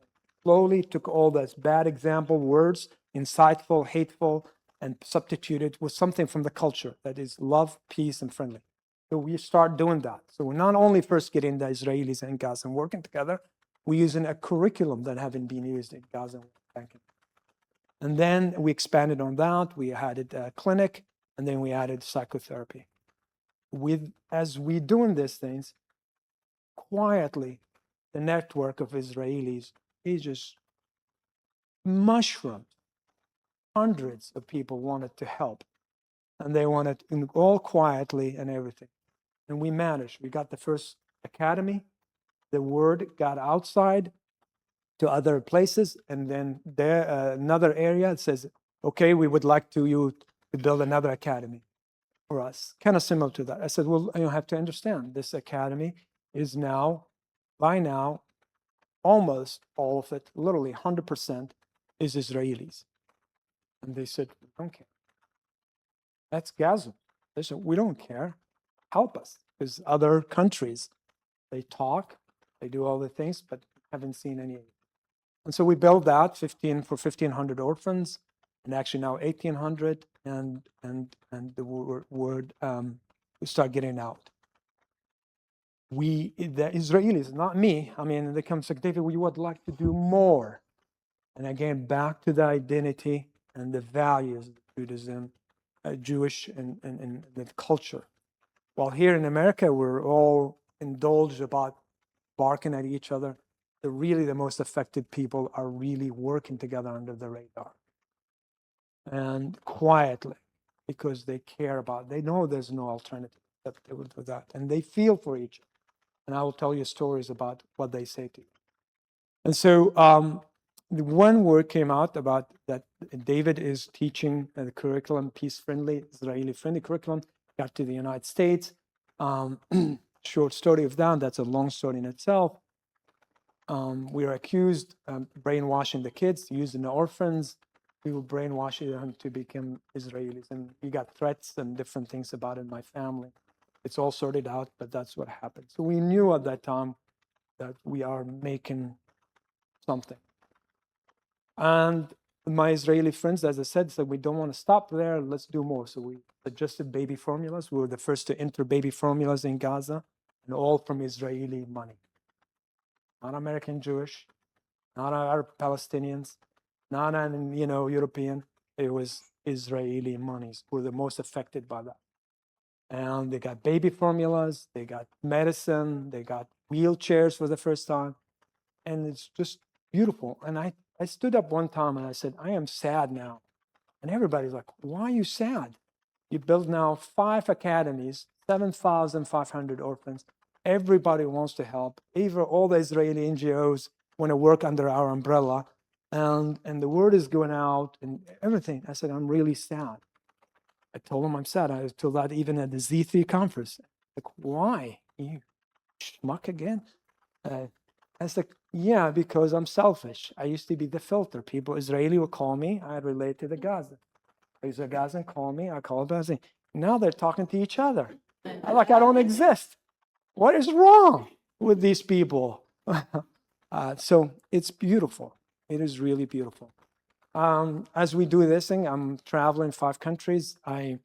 slowly took all those bad example words, insightful, hateful, and substituted with something from the culture that is love, peace, and friendly. So we start doing that. So we're not only first getting the Israelis and Gaza and working together, we're using a curriculum that haven't been used in Gaza. And then we expanded on that. We added a clinic, and then we added psychotherapy. As we're doing these things, quietly, the network of Israelis is just mushroomed. Hundreds of people wanted to help, and they wanted all quietly and everything. And we managed. We got the first academy. The word got outside to other places, and then there another area says, okay, we would like you to build another academy for us, kind of similar to that. I said, well, you have to understand, this academy is by now, almost all of it, literally 100%, is Israelis. And they said, we don't care. That's Gaza. They said, we don't care. Help us. Because other countries, they talk, they do all the things, but haven't seen any. And so we built that for 1,500 orphans, and actually now 1,800, and the word we start getting out. The Israelis, not me. I mean, they come say, David, we would like to do more. And again, back to the identity and the values of Judaism, Jewish and the culture. While here in America, we're all indulged about barking at each other. The most affected people are really working together under the radar and quietly, because they care about, they know there's no alternative that they will do that, and they feel for each other. And I will tell you stories about what they say to you. And so the one word came out about that David is teaching the curriculum, peace-friendly, Israeli-friendly curriculum, got to the United States. Short story of that, that's a long story in itself. We are accused of brainwashing the kids, using the orphans. We were brainwashing them to become Israelis. And we got threats and different things about it in my family. It's all sorted out, but that's what happened. So we knew at that time that we are making something. And my Israeli friends, as I said, we don't want to stop there. Let's do more. So we suggested baby formulas. We were the first to enter baby formulas in Gaza, and all from Israeli money. Not American Jewish, not Arab Palestinians, not European. It was Israeli monies were the most affected by that. And they got baby formulas, they got medicine, they got wheelchairs for the first time. And it's just beautiful. And I stood up one time and I said, I am sad now. And everybody's like, why are you sad? You built now 5 academies, 7,500 orphans. Everybody wants to help. Even all the Israeli NGOs want to work under our umbrella. And the word is going out and everything. I said, I'm really sad. I told him I'm sad. I told that even at the Z3 conference. Like, why? You schmuck again? I was like, yeah, because I'm selfish. I used to be the filter. People, Israeli would call me. I relate to the Gaza. There's a Gazan call me. I call Gazan. Now they're talking to each other. Like I don't exist. What is wrong with these people? So it's beautiful. It is really beautiful. As we do this thing, I'm traveling 5 countries. I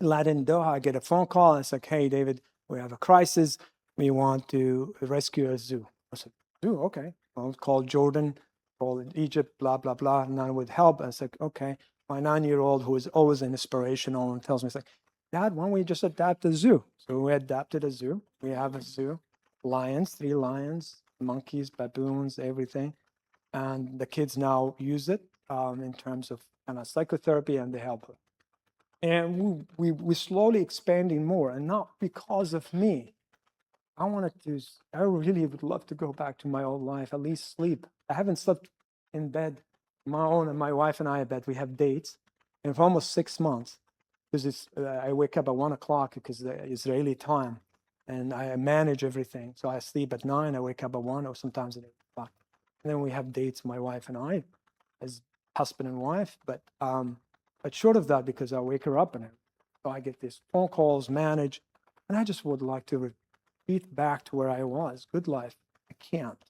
land in Doha. I get a phone call. And it's like, hey, David, we have a crisis. We want to rescue a zoo. I said, zoo, okay. I'll call Jordan, call Egypt, blah, blah, blah. And I would help. I said, okay. My 9-year-old, who is always an inspirational, and tells me, it's like, Dad, why don't we just adapt a zoo? So we adapted a zoo. We have a zoo, lions, 3 lions, monkeys, baboons, everything. And the kids now use it in terms of kind of psychotherapy, and they help them. And we're slowly expanding more, and not because of me. I really would love to go back to my old life, at least sleep. I haven't slept in bed, my own, and my wife and I, bet we have dates, and for almost 6 months, because I wake up at 1 o'clock because the Israeli time, and I manage everything. So I sleep at 9, I wake up at 1, or sometimes at 8 o'clock. And then we have dates, my wife and I, as husband and wife, but short of that, because I wake her up and so I get these phone calls, manage, and I just would like to repeat back to where I was, good life. I can't,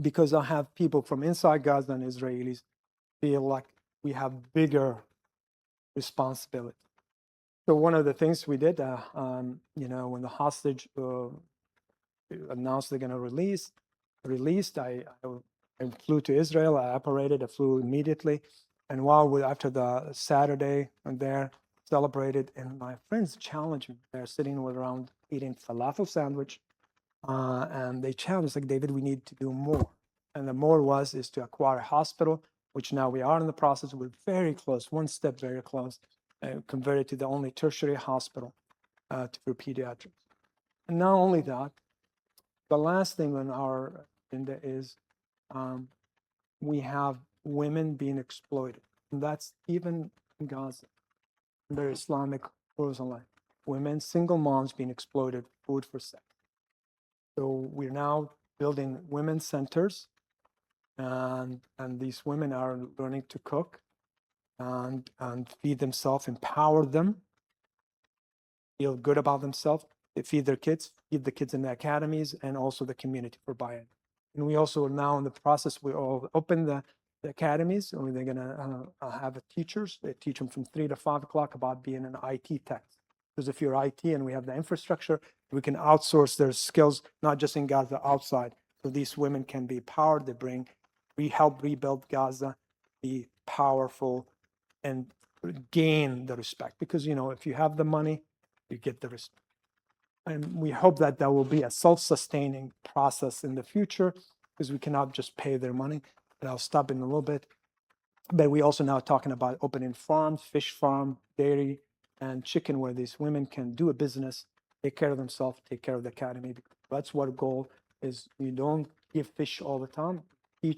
because I have people from inside Gaza and Israelis feel like we have bigger responsibility. So one of the things we did, when the hostage announced they're going to released, I flew to Israel. I flew immediately. And after the Saturday, I'm there, celebrated, and my friends challenged me. They're sitting around eating falafel sandwich, and they challenged, like, David, we need to do more. And the more is to acquire a hospital, which now we are in the process. We're very close, one step very close, converted to the only tertiary hospital for pediatrics. And not only that, the last thing on our agenda is we have women being exploited. And that's even in Gaza, under Islamic rules and life. Women, single moms being exploited, food for sex. So we're now building women's centers, and these women are learning to cook and feed themselves, empower them, feel good about themselves. They feed their kids, feed the kids in the academies, and also the community for buy-in. And we also are now in the process, we all open the academies, and they're going to have teachers. They teach them from 3 to 5 o'clock about being an IT tech. Because if you're IT and we have the infrastructure, we can outsource their skills, not just in Gaza, outside. So these women can be empowered. We help rebuild Gaza, be powerful, and gain the respect. Because, if you have the money, you get the respect. And we hope that will be a self-sustaining process in the future, because we cannot just pay their money. And I'll stop in a little bit. But we also now talking about opening farms, fish farm, dairy, and chicken, where these women can do a business, take care of themselves, take care of the academy. That's what goal is. You don't give fish all the time. You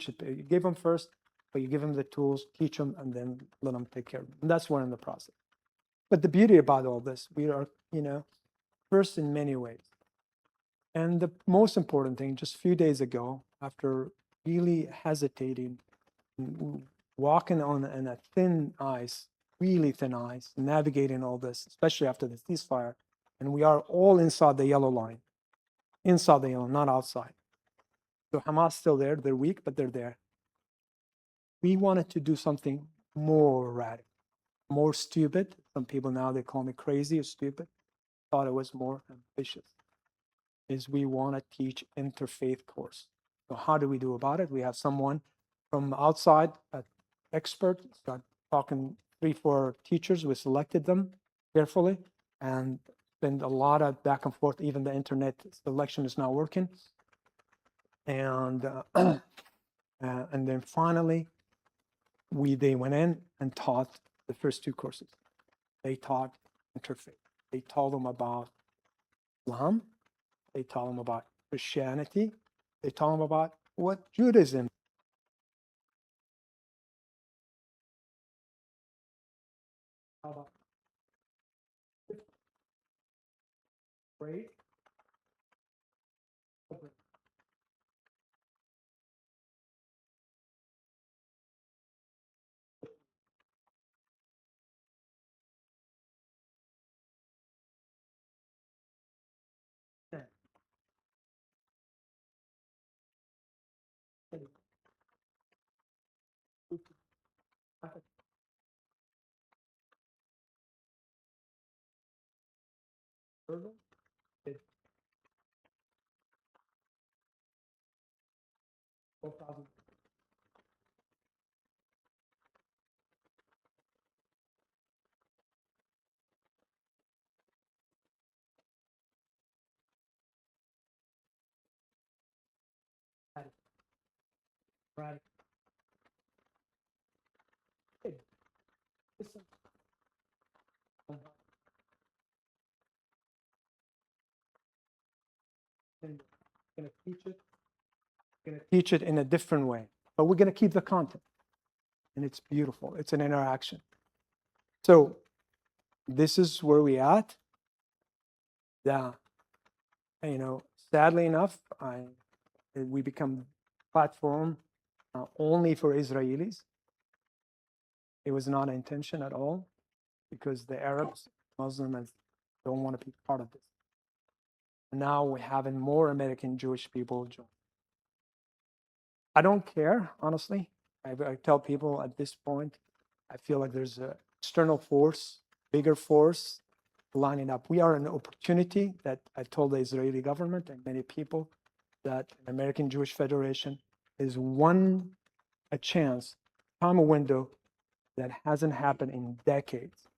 give them first, but you give them the tools, teach them, and then let them take care of them. And that's what in the process. But the beauty about all this, we are, first in many ways. And the most important thing, just a few days ago, after really hesitating, walking on a thin ice, really thin ice, navigating all this, especially after the ceasefire, and we are all inside the yellow line, inside the yellow, not outside. So Hamas still there. They're weak, but they're there. we wanted to do something more radical, more stupid. Some people now, they call me crazy or stupid. Thought it was more ambitious. Is we want to teach interfaith course. So how do we do about it? We have someone from outside, an expert, start talking 3-4 teachers. We selected them carefully and spend a lot of back and forth. Even the internet selection is not working. And then finally, they went in and taught the first 2 courses. They taught interfaith. They told them about Islam. They taught them about Christianity. They taught them about what Judaism. How about pray? Right. Listen. Going to teach it. Going to teach it in a different way, but we're going to keep the content, and it's beautiful. It's an interaction. So this is where we at. Yeah, sadly enough, we become platform only for Israelis. It was not an intention at all, because the Arabs, Muslims don't want to be part of this. Now we're having more American Jewish people join. I don't care, honestly. I tell people at this point, I feel like there's an external force, bigger force lining up. We are an opportunity that I told the Israeli government and many people that American Jewish Federation is a chance, time, a window that hasn't happened in decades,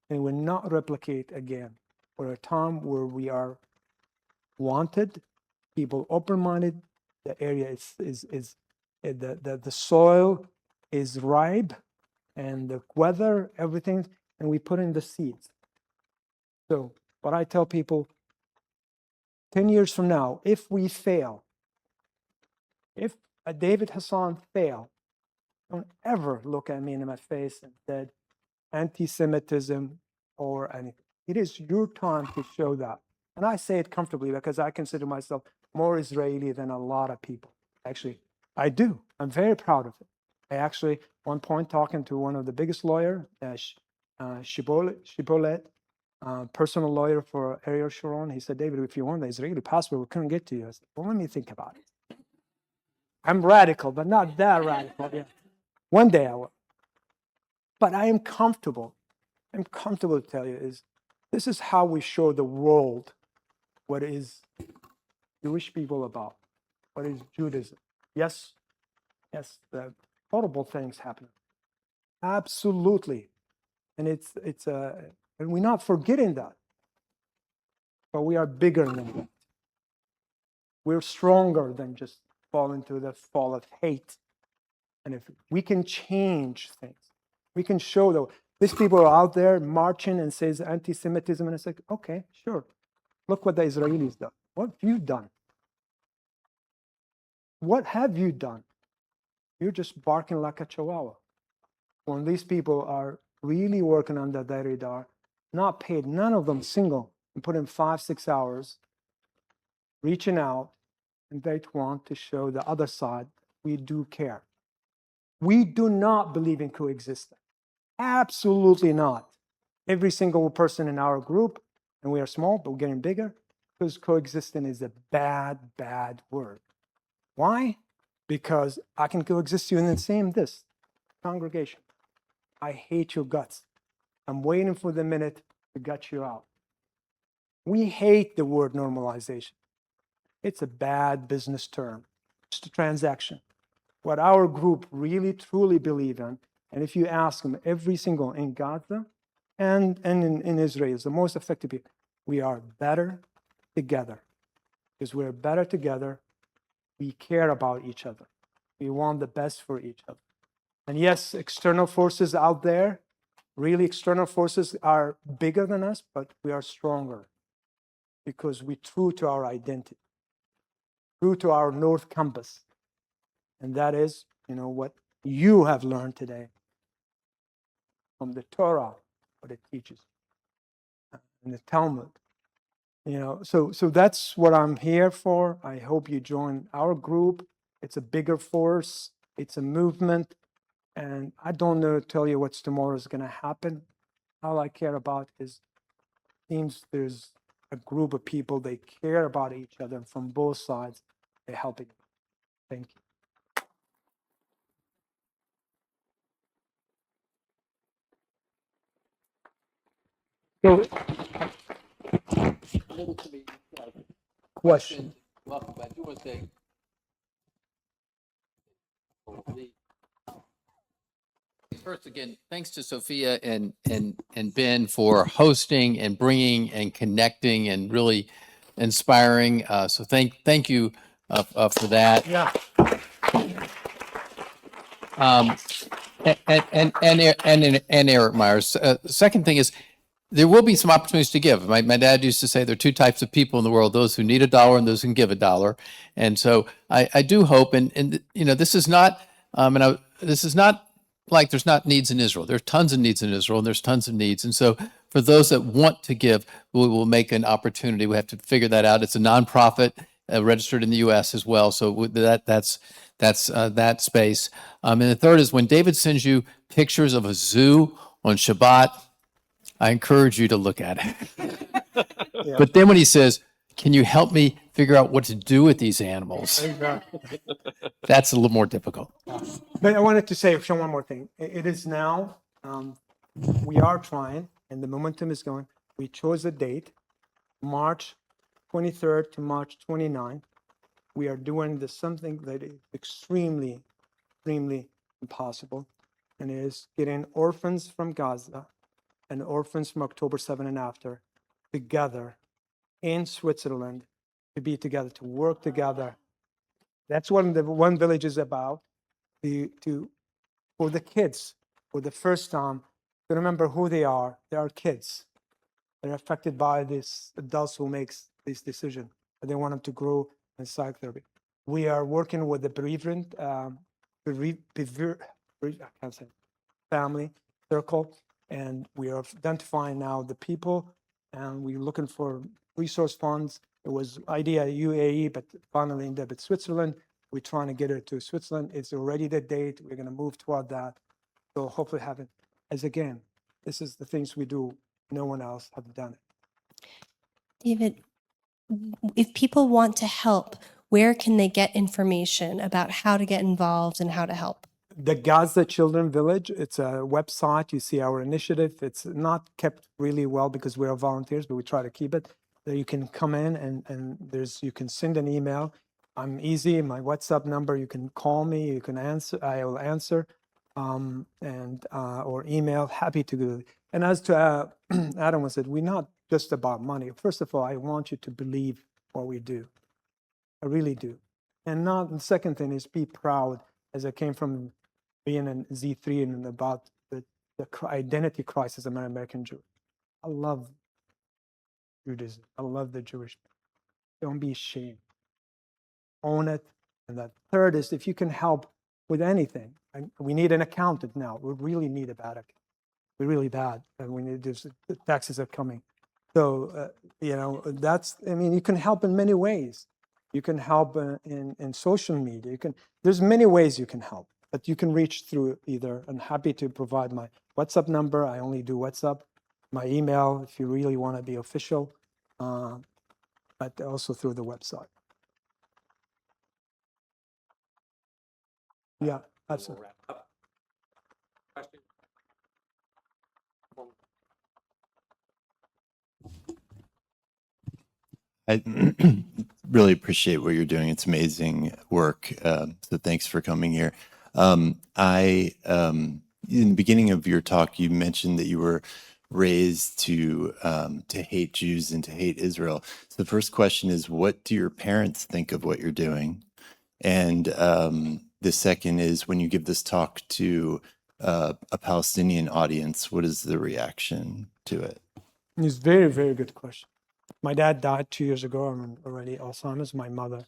and will not replicate again. We're a time where we are wanted, people open-minded. The area is the soil is ripe, and the weather, everything, and we put in the seeds. So what I tell people, 10 years from now, if we fail, if a David Hasan fail, don't ever look at me in my face and said anti-Semitism or anything. It is your time to show that. And I say it comfortably because I consider myself more Israeli than a lot of people. Actually, I do. I'm very proud of it. I actually, one point, talking to one of the biggest lawyer, Shibolet, personal lawyer for Ariel Sharon, he said, David, if you want the Israeli passport, we couldn't get to you. I said, well, let me think about it. I'm radical, but not that radical. Yeah. One day I will. But I am comfortable. I'm comfortable to tell you this is how we show the world what is Jewish people about, what is Judaism. Yes, the horrible things happen. Absolutely. And and we're not forgetting that. But we are bigger than that. We're stronger than just fall into the fall of hate. And if we can change things, we can show that these people are out there marching and says anti-Semitism, and it's like, okay, sure. Look what the Israelis done. What have you done? What have you done? You're just barking like a chihuahua. When these people are really working under the radar, not paid, none of them single, and put in 5-6 hours, reaching out, and they want to show the other side we do care. We do not believe in coexistence. Absolutely not. Every single person in our group, and we are small, but we're getting bigger, because coexistence is a bad, bad word. Why? Because I can coexist you in the same this. Congregation, I hate your guts. I'm waiting for the minute to gut you out. We hate the word normalization. It's a bad business term. It's a transaction. What our group really truly believe in, and if you ask them, every single in Gaza and in Israel, is the most effective people. We are better together. Because we're better together, we care about each other. We want the best for each other. And yes, external forces out there, really external forces are bigger than us, but we are stronger because we're true to our identity, true to our North Compass. And that is, what you have learned today from the Torah, what it teaches, and the Talmud. So that's what I'm here for. I hope you join our group. It's a bigger force. It's a movement. And I don't know to tell you what's tomorrow is going to happen. All I care about is seems there's a group of people, they care about each other, and from both sides, they're helping. Thank you. So, question. Welcome. I do want to say, first, again, thanks to Sophia and Ben for hosting and bringing and connecting and really inspiring. So thank you for that. Yeah. And Eric Myers. Second thing is, there will be some opportunities to give. My dad used to say there are two types of people in the world: those who need $1 and those who can give $1. And so I do hope, and this is not, this is not like there's not needs in Israel. There's tons of needs in Israel, and there's tons of needs. And so for those that want to give, we will make an opportunity. We have to figure that out. It's a nonprofit registered in the U.S. as well. So that's that space. And the third is when David sends you pictures of a zoo on Shabbat, I encourage you to look at it. Yeah. But then when he says, can you help me figure out what to do with these animals? Exactly. That's a little more difficult. But I wanted to say one more thing. It is now, we are trying, and the momentum is going. We chose a date, March 23rd to March 29th. We are doing something that is extremely, extremely impossible, and it is getting orphans from Gaza and orphans from October 7 and after together in Switzerland to be together, to work together. That's what the One Village is about, for the kids, for the first time, to remember who they are. They are kids. They're affected by this adults who makes this decision, but they want them to grow in psychotherapy. We are working with the bereavement, I can't say, family circle, and we are identifying now the people, and we're looking for resource funds. It was idea UAE, but finally ended up at Switzerland. We're trying to get it to Switzerland. It's already the date. We're going to move toward that. So hopefully have it. As again, this is the things we do. No one else have done it. David, if people want to help, where can they get information about how to get involved and how to help? The Gaza Children Village, it's a website. You see our initiative. It's not kept really well because we are volunteers, but we try to keep it. So you can come in and you can send an email. I'm easy. My WhatsApp number, you can call me, you can answer, I will answer, or email, happy to do it. And as to Adam said, we're not just about money. First of all, I want you to believe what we do. I really do. And the second thing is be proud, as I came from being in Z3 and about the identity crisis of an American Jew. I love Judaism. I love the Jewish people. Don't be ashamed. Own it. And the third is if you can help with anything. We need an accountant now. We really need a bad accountant. We're really bad. And we need the taxes are coming. So, you can help in many ways. You can help in social media. There's many ways you can help. But you can reach through either. I'm happy to provide my WhatsApp number. I only do WhatsApp. My email, if you really want to be official, but also through the website. Yeah, absolutely. I really appreciate what you're doing. It's amazing work. So thanks for coming here. In the beginning of your talk, you mentioned that you were raised to hate Jews and to hate Israel. So the first question is, what do your parents think of what you're doing? And the second is, when you give this talk to a Palestinian audience, what is the reaction to it? It's a very, very good question. My dad died 2 years ago. I'm already Alzheimer's. My mother,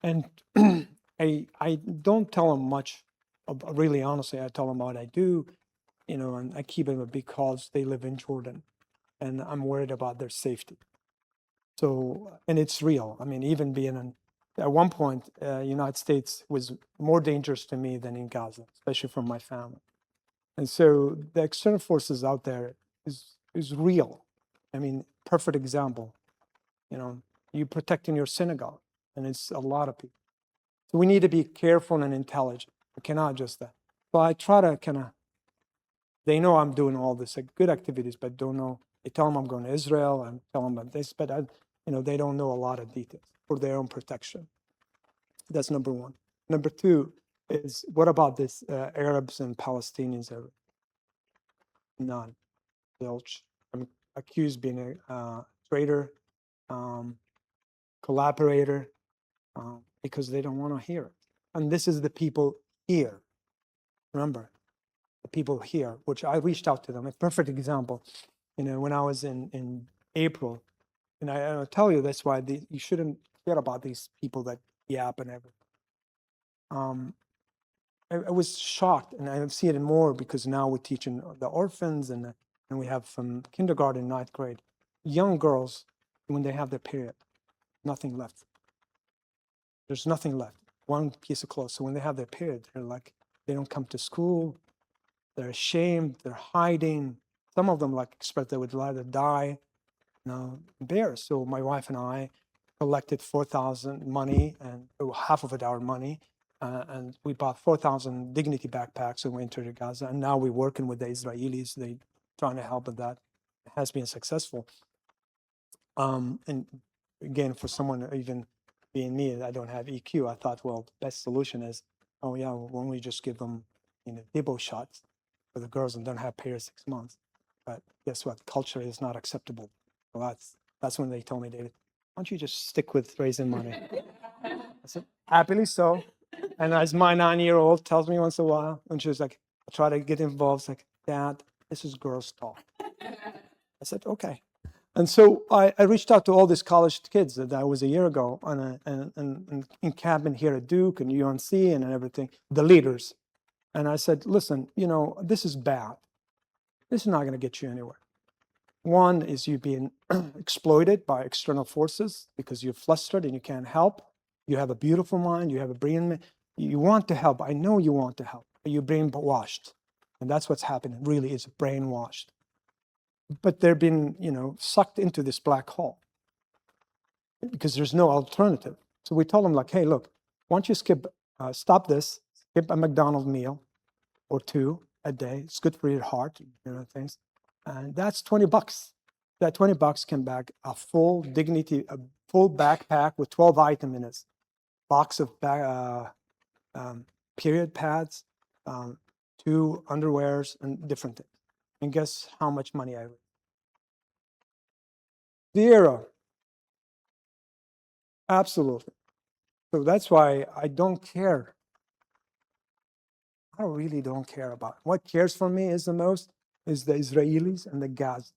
and I don't tell them much. Really, honestly, I tell them what I do, and I keep them because they live in Jordan, and I'm worried about their safety. So, and it's real. I mean, even being at one point, United States was more dangerous to me than in Gaza, especially from my family. And so the external forces out there is real. I mean, perfect example. You protecting your synagogue, and it's a lot of people. So we need to be careful and intelligent. We cannot just that. So I try to they know I'm doing all this good activities, but don't know. They tell them I'm going to Israel. I'm telling them this, but they don't know a lot of details for their own protection. That's number one. Number two is, what about this Arabs and Palestinians? None. I'm accused being a traitor, collaborator, because they don't want to hear it. And this is the people here. Remember, the people here, which I reached out to them. A perfect example, when I was in April, and I'll tell you that's why you shouldn't forget about these people that yap and everything. I was shocked, and I see it more because now we're teaching the orphans, and we have from kindergarten, ninth grade, young girls, when they have their period, nothing left. There's nothing left. One piece of clothes. So when they have their period, they're like, they don't come to school. They're ashamed. They're hiding. Some of them express they would rather die. Embarrassed. So my wife and I collected 4,000 money, and half of it our money, and we bought 4,000 dignity backpacks and we entered Gaza. And now we're working with the Israelis. They trying to help with that. It has been successful. And again, for someone even being me, I don't have EQ. I thought, well, the best solution is, why don't we just give them, Debo shots for the girls and don't have periods 6 months? But guess what? Culture is not acceptable. Well, that's when they told me, David, why don't you just stick with raising money? I said, happily so. And as my 9-year-old tells me once in a while, and she was like, I try to get involved, it's like, Dad, this is girls' talk. I said, okay. And so I reached out to all these college kids that was a year ago and in cabin here at Duke and UNC and everything, the leaders. And I said, listen, this is bad. This is not going to get you anywhere. One is you being exploited by external forces because you're flustered and you can't help. You have a beautiful mind. You have a brilliant mind. You want to help. I know you want to help, but you're brainwashed. And that's what's happening, really, is brainwashed. But they're being, sucked into this black hole because there's no alternative. So we told them, hey, look, why don't you stop this, skip a McDonald's meal or 2 a day. It's good for your heart, things. And that's $20. That $20 can bag a full backpack with 12 items in it, box of period pads, 2 underwears, and different things. And guess how much money I raised? 0. Absolutely. So that's why I don't care. I really don't care about it. What cares for me is the most is the Israelis and the Gaza,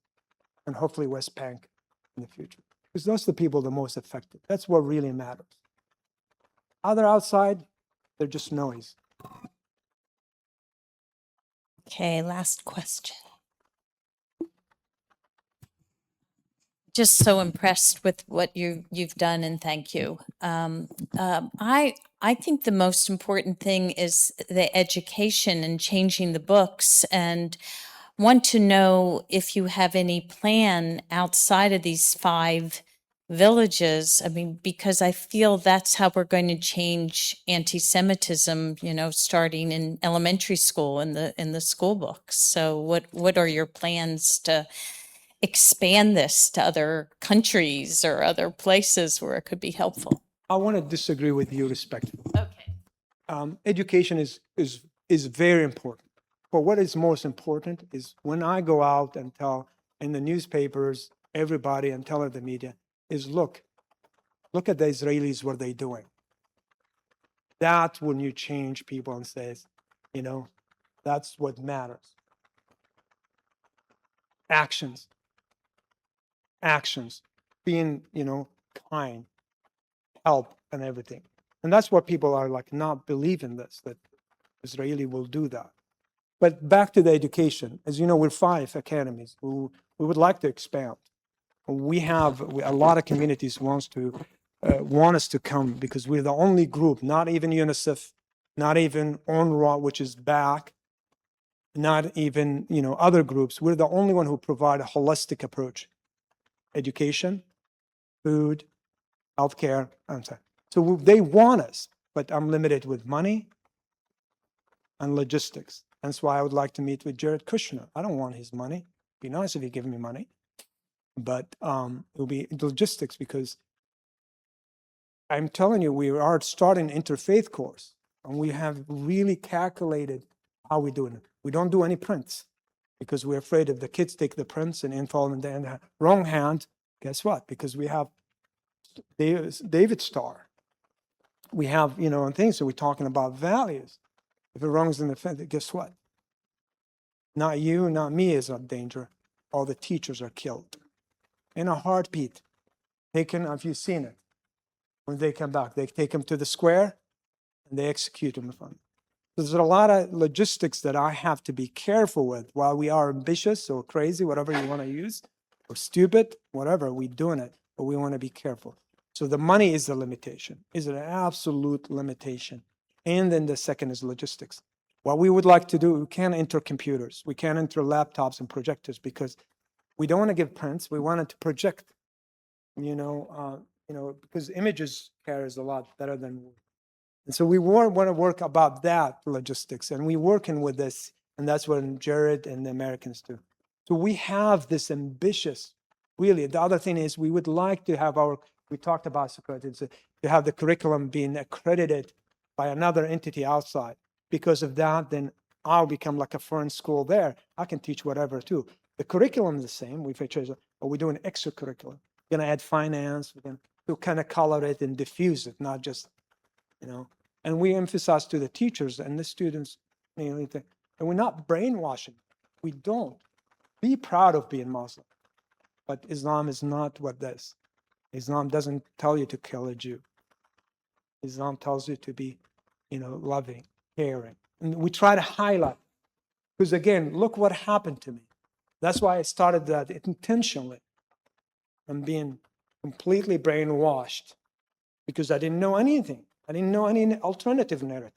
and hopefully West Bank in the future. Because those are the people the most affected. That's what really matters. Other outside, they're just noise. Okay, last question. Just so impressed with what you've done, and thank you. I think the most important thing is the education and changing the books, and want to know if you have any plan outside of these 5 villages. I mean, because I feel that's how we're going to change anti-Semitism, starting in elementary school in the school books. So what are your plans to expand this to other countries or other places where it could be helpful? I want to disagree with you respectfully. Okay. Education is very important. But what is most important is when I go out and tell in the newspapers, everybody, and tell the media, is look at the Israelis, what they're doing. That's when you change people and says, that's what matters. Actions, being, kind, help, and everything. And that's what people are like, not believing this, that Israeli will do that. But back to the education, as you know, we're 5 academies. We would like to expand. We have a lot of communities want us to come because we're the only group, not even UNICEF, not even UNRWA, which is back, not even other groups. We're the only one who provide a holistic approach: education, food, healthcare. So they want us, but I'm limited with money and logistics. That's why I would like to meet with Jared Kushner. I don't want his money. It'd be nice if he gave me money, but it'll be logistics, because I'm telling you, we are starting an interfaith course, and we have really calculated how we're doing it. We don't do any prints because we're afraid if the kids take the prints and fall in the wrong hand, guess what? Because we have David Star. We have, and things, so we're talking about values. If it runs in the fence, guess what? Not you, not me is in danger. All the teachers are killed in a heartbeat. Have you seen it? When they come back, they take them to the square and they execute them in front. So there's a lot of logistics that I have to be careful with. While we are ambitious or crazy, whatever you want to use, or stupid, whatever, we're doing it, but we want to be careful. So the money is the limitation, is an absolute limitation. And then the second is logistics. What we would like to do, we can't enter computers, we can't enter laptops and projectors, because we don't want to give prints. We want it to project, because images carries a lot better than words. And so we want to work about that logistics, and we're working with this, and that's what Jared and the Americans do. So we have this ambitious, really. The other thing is we would like to have we talked about Socrates, to have the curriculum being accredited by another entity outside. Because of that, then I'll become like a foreign school there. I can teach whatever too. The curriculum is the same. But we're doing extracurricular. We're going to add finance. We're going to kind of color it and diffuse it, not just, And we emphasize to the teachers and the students, and we're not brainwashing. We don't. Be proud of being Muslim. But Islam is not what this. Islam doesn't tell you to kill a Jew. Islam tells you to be, loving, caring. And we try to highlight. Because again, look what happened to me. That's why I started that intentionally. I'm being completely brainwashed because I didn't know anything. I didn't know any alternative narrative.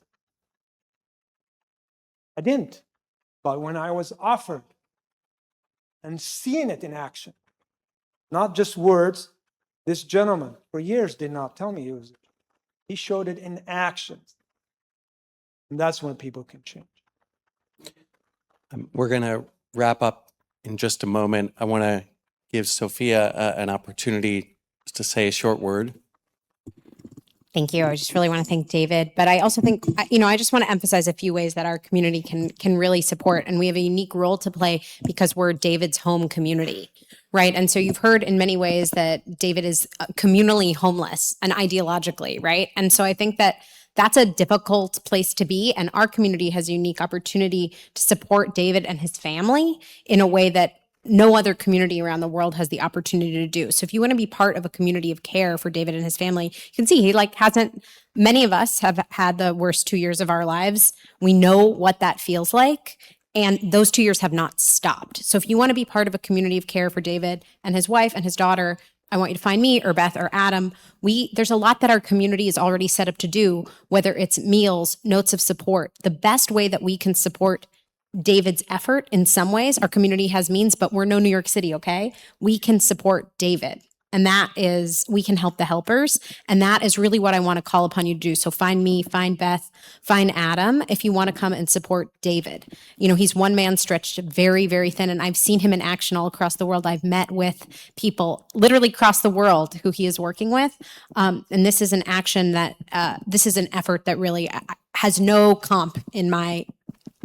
I didn't. But when I was offered and seeing it in action, not just words, this gentleman for years did not tell me he showed it in actions. And that's when people can change. We're going to wrap up in just a moment. I want to give Sophia an opportunity to say a short word. Thank you. I just really want to thank David. But I also think, I just want to emphasize a few ways that our community can really support. And we have a unique role to play because we're David's home community, right? And so you've heard in many ways that David is communally homeless and ideologically, right? And so I think that that's a difficult place to be. And our community has a unique opportunity to support David and his family in a way that no other community around the world has the opportunity to do. So if you want to be part of a community of care for David and his family, you can see many of us have had the worst 2 years of our lives. We know what that feels like. And those 2 years have not stopped. So if you want to be part of a community of care for David and his wife and his daughter, I want you to find me or Beth or Adam. There's a lot that our community is already set up to do, whether it's meals, notes of support. The best way that we can support David's effort in some ways, our community has means, but we're no New York City, okay? We can support David. And that is, we can help the helpers. And that is really what I want to call upon you to do. So find me, find Beth, find Adam if you want to come and support David. You know, he's one man stretched very, very thin. And I've seen him in action all across the world. I've met with people literally across the world who he is working with. And this is an action that, this is an effort that really has no comp in my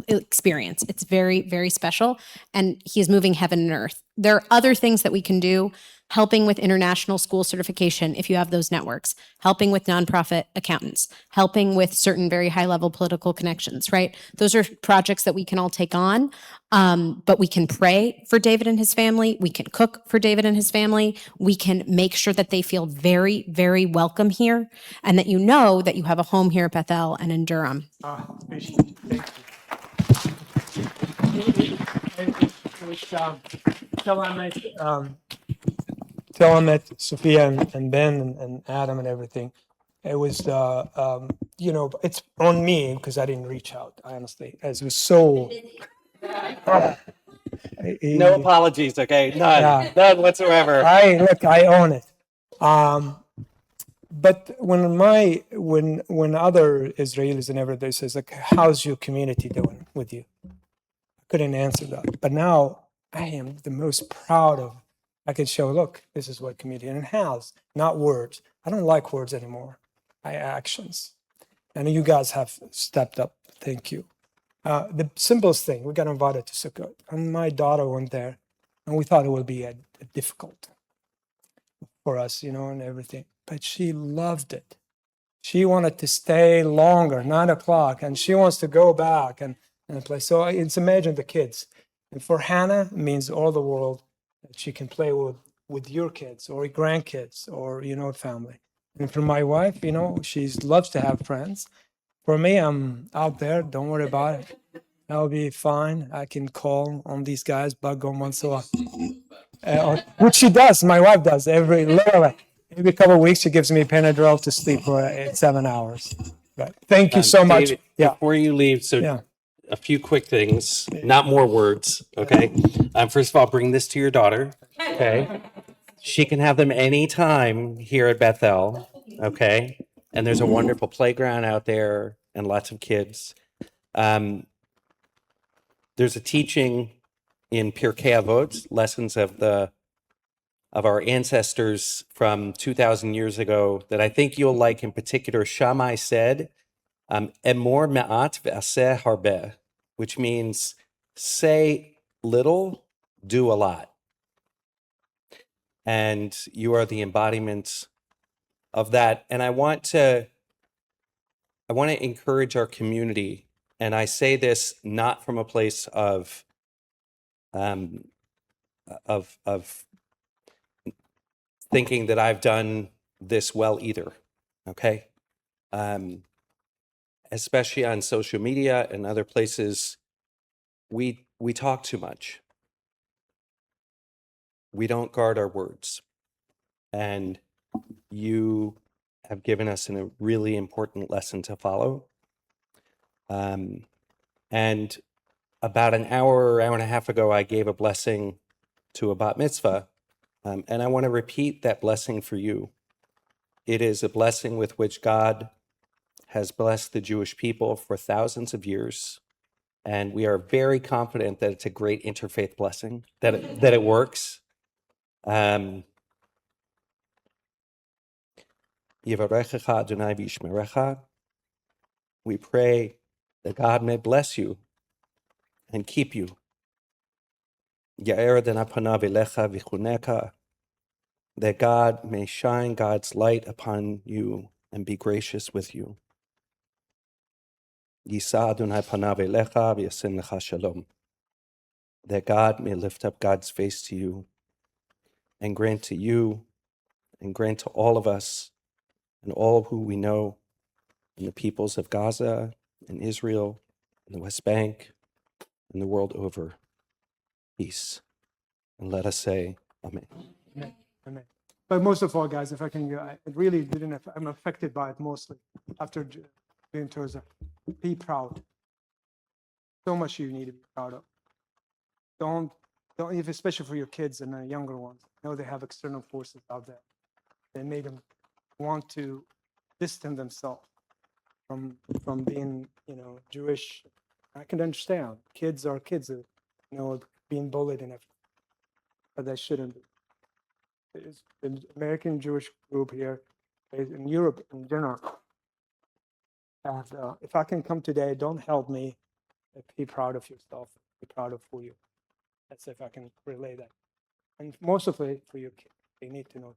experience. It's very, very special. And he is moving heaven and earth. There are other things that we can do, helping with international school certification, if you have those networks, helping with nonprofit accountants, helping with certain very high level political connections, right? Those are projects that we can all take on. But we can pray for David and his family. We can cook for David and his family. We can make sure that they feel very, very welcome here and that you know that you have a home here at Bethel and in Durham. Appreciate it. Thank you. Till I met Sophia and Ben and Adam and everything, it was, you know, it's on me because I didn't reach out, honestly, as it was so. No apologies, okay? None, Yeah. none whatsoever. I own it. But when other Israelis and everybody says like, how's your community doing with you? I couldn't answer that. But now I am the most proud of. I can show, look, this is what community, and it has, not words. I don't like words anymore. Actions. And you guys have stepped up. Thank you. The simplest thing, we got invited to Sukkot, and my daughter went there, and we thought it would be difficult for us, you know, and everything. But she loved it. She wanted to stay longer, 9 o'clock, and she wants to go back and play. So it's imagine the kids. And for Hannah, it means all the world that she can play with your kids or grandkids or, you know, family. And for my wife, you know, she loves to have friends. For me, I'm out there. Don't worry about it. I'll be fine. I can call on these guys, bug on once in a while. Which she does. My wife does literally every couple of weeks. She gives me Benadryl to sleep for 7 hours. But thank you so much. David, Yeah. before you leave, so Yeah. a few quick things, not more words, okay? First of all, bring this to your daughter, okay? She can have them anytime here at Bethel, okay? And there's a wonderful playground out there and lots of kids. There's a teaching in Pirkei Avot, lessons of our ancestors from 2,000 years ago that I think you'll like in particular. Shammai said, Emor me'at ve'aseh harbeh, which means say little, do a lot. And you are the embodiment of that. And I want to encourage our community. And I say this not from a place of thinking that I've done this well either. Okay. Especially on social media and other places, we talk too much. We don't guard our words. And you have given us a really important lesson to follow. And about an hour and a half ago, I gave a blessing to a bat mitzvah. And I want to repeat that blessing for you. It is a blessing with which God has blessed the Jewish people for thousands of years. And we are very confident that it's a great interfaith blessing, that it works. Yivarechecha Adonai v'yishmerecha. We pray that God may bless you and keep you. Ya'er Adonai panav elecha v'chuneka. That God may shine God's light upon you and be gracious with you. Yisa Adonai panav elecha v'yasin lecha shalom. That God may lift up God's face to you and grant to you and grant to all of us and all who we know in the peoples of Gaza and Israel and the West Bank and the world over, peace. And let us say, Amen. Amen. But most of all, guys, if I can, it really didn't. I'm affected by it mostly after being towards. Be proud. So much you need to be proud of. Don't don't even, especially for your kids and the younger ones. I know they have external forces out there. They made them want to distance themselves from being, Jewish. I can understand. Kids are kids, being bullied and everything, but they shouldn't be. There's the American Jewish group here, in Europe in general. And if I can come today, don't help me. Be proud of yourself. Be proud of who you. That's if I can relay that. And most of it for your kids, they need to know.